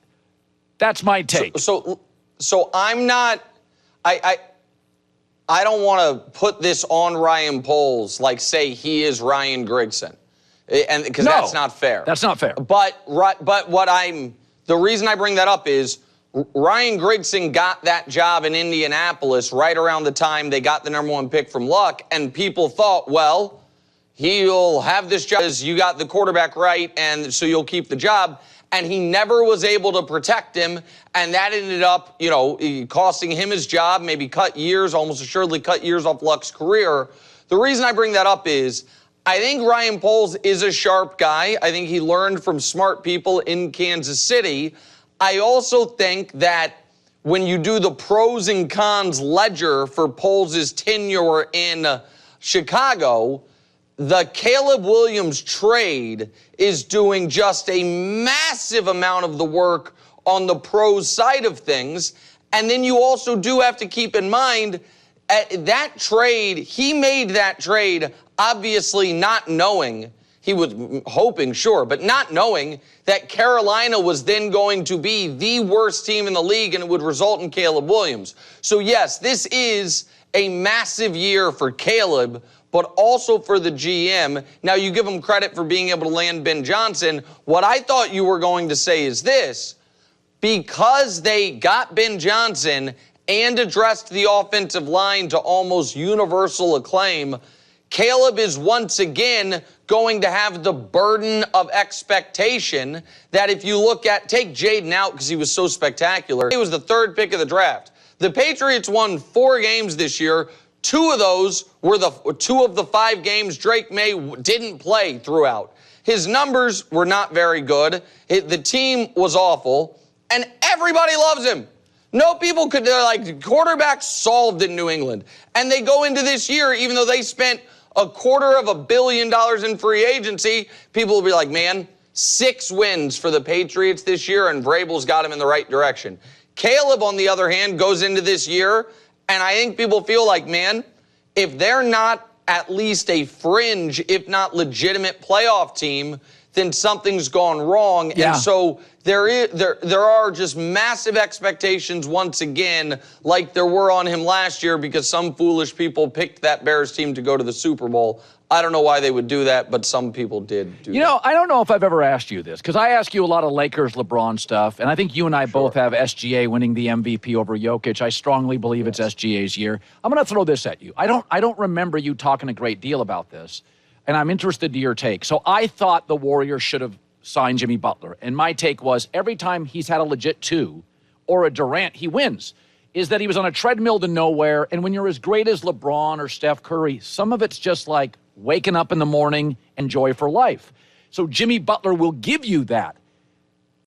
That's my take. So I'm not. I don't want to put this on Ryan Poles, like say he is Ryan Grigson, and because that's not fair. That's not fair. But the reason I bring that up is Ryan Grigson got that job in Indianapolis right around the time they got the #1 pick from Luck, and people thought, well, he'll have this job because you got the quarterback right, and so you'll keep the job. And he never was able to protect him, and that ended up, costing him his job, maybe almost assuredly cut years off Luck's career. The reason I bring that up is I think Ryan Poles is a sharp guy. I think he learned from smart people in Kansas City. I also think that when you do the pros and cons ledger for Poles' tenure in Chicago, the Caleb Williams trade is doing just a massive amount of the work on the pros side of things. And then you also do have to keep in mind that trade, he made that trade obviously not knowing He was hoping, sure, but not knowing that Carolina was then going to be the worst team in the league and it would result in Caleb Williams. So yes, this is a massive year for Caleb, but also for the GM. Now, you give him credit for being able to land Ben Johnson. What I thought you were going to say is this: because they got Ben Johnson and addressed the offensive line to almost universal acclaim, Caleb is once again going to have the burden of expectation that if you look at, take Jaden out because he was so spectacular. He was the third pick of the draft. The Patriots won 4 games this year. 2 of those were 2 of the 5 games Drake May didn't play throughout. His numbers were not very good. The team was awful, and everybody loves him. No people could, they're like, quarterbacks solved in New England. And they go into this year, even though they spent $250 million in free agency, people will be like, man, 6 wins for the Patriots this year, and Vrabel's got him in the right direction. Caleb, on the other hand, goes into this year, and I think people feel like, man, if they're not at least a fringe, if not legitimate playoff team, then something's gone wrong. Yeah. And so there are just massive expectations once again, like there were on him last year, because some foolish people picked that Bears team to go to the Super Bowl. I don't know why they would do that, but some people did do that. You know, I don't know if I've ever asked you this, because I ask you a lot of Lakers, LeBron stuff, and I think you and I both have SGA winning the MVP over Jokic. I strongly believe it's SGA's year. I'm going to throw this at you. I don't remember you talking a great deal about this, and I'm interested to your take. So I thought the Warriors should have signed Jimmy Butler, and my take was every time he's had a legit 2 or a Durant, he wins. Is that he was on a treadmill to nowhere, and when you're as great as LeBron or Steph Curry, some of it's just like waking up in the morning and joy for life. So Jimmy Butler will give you that.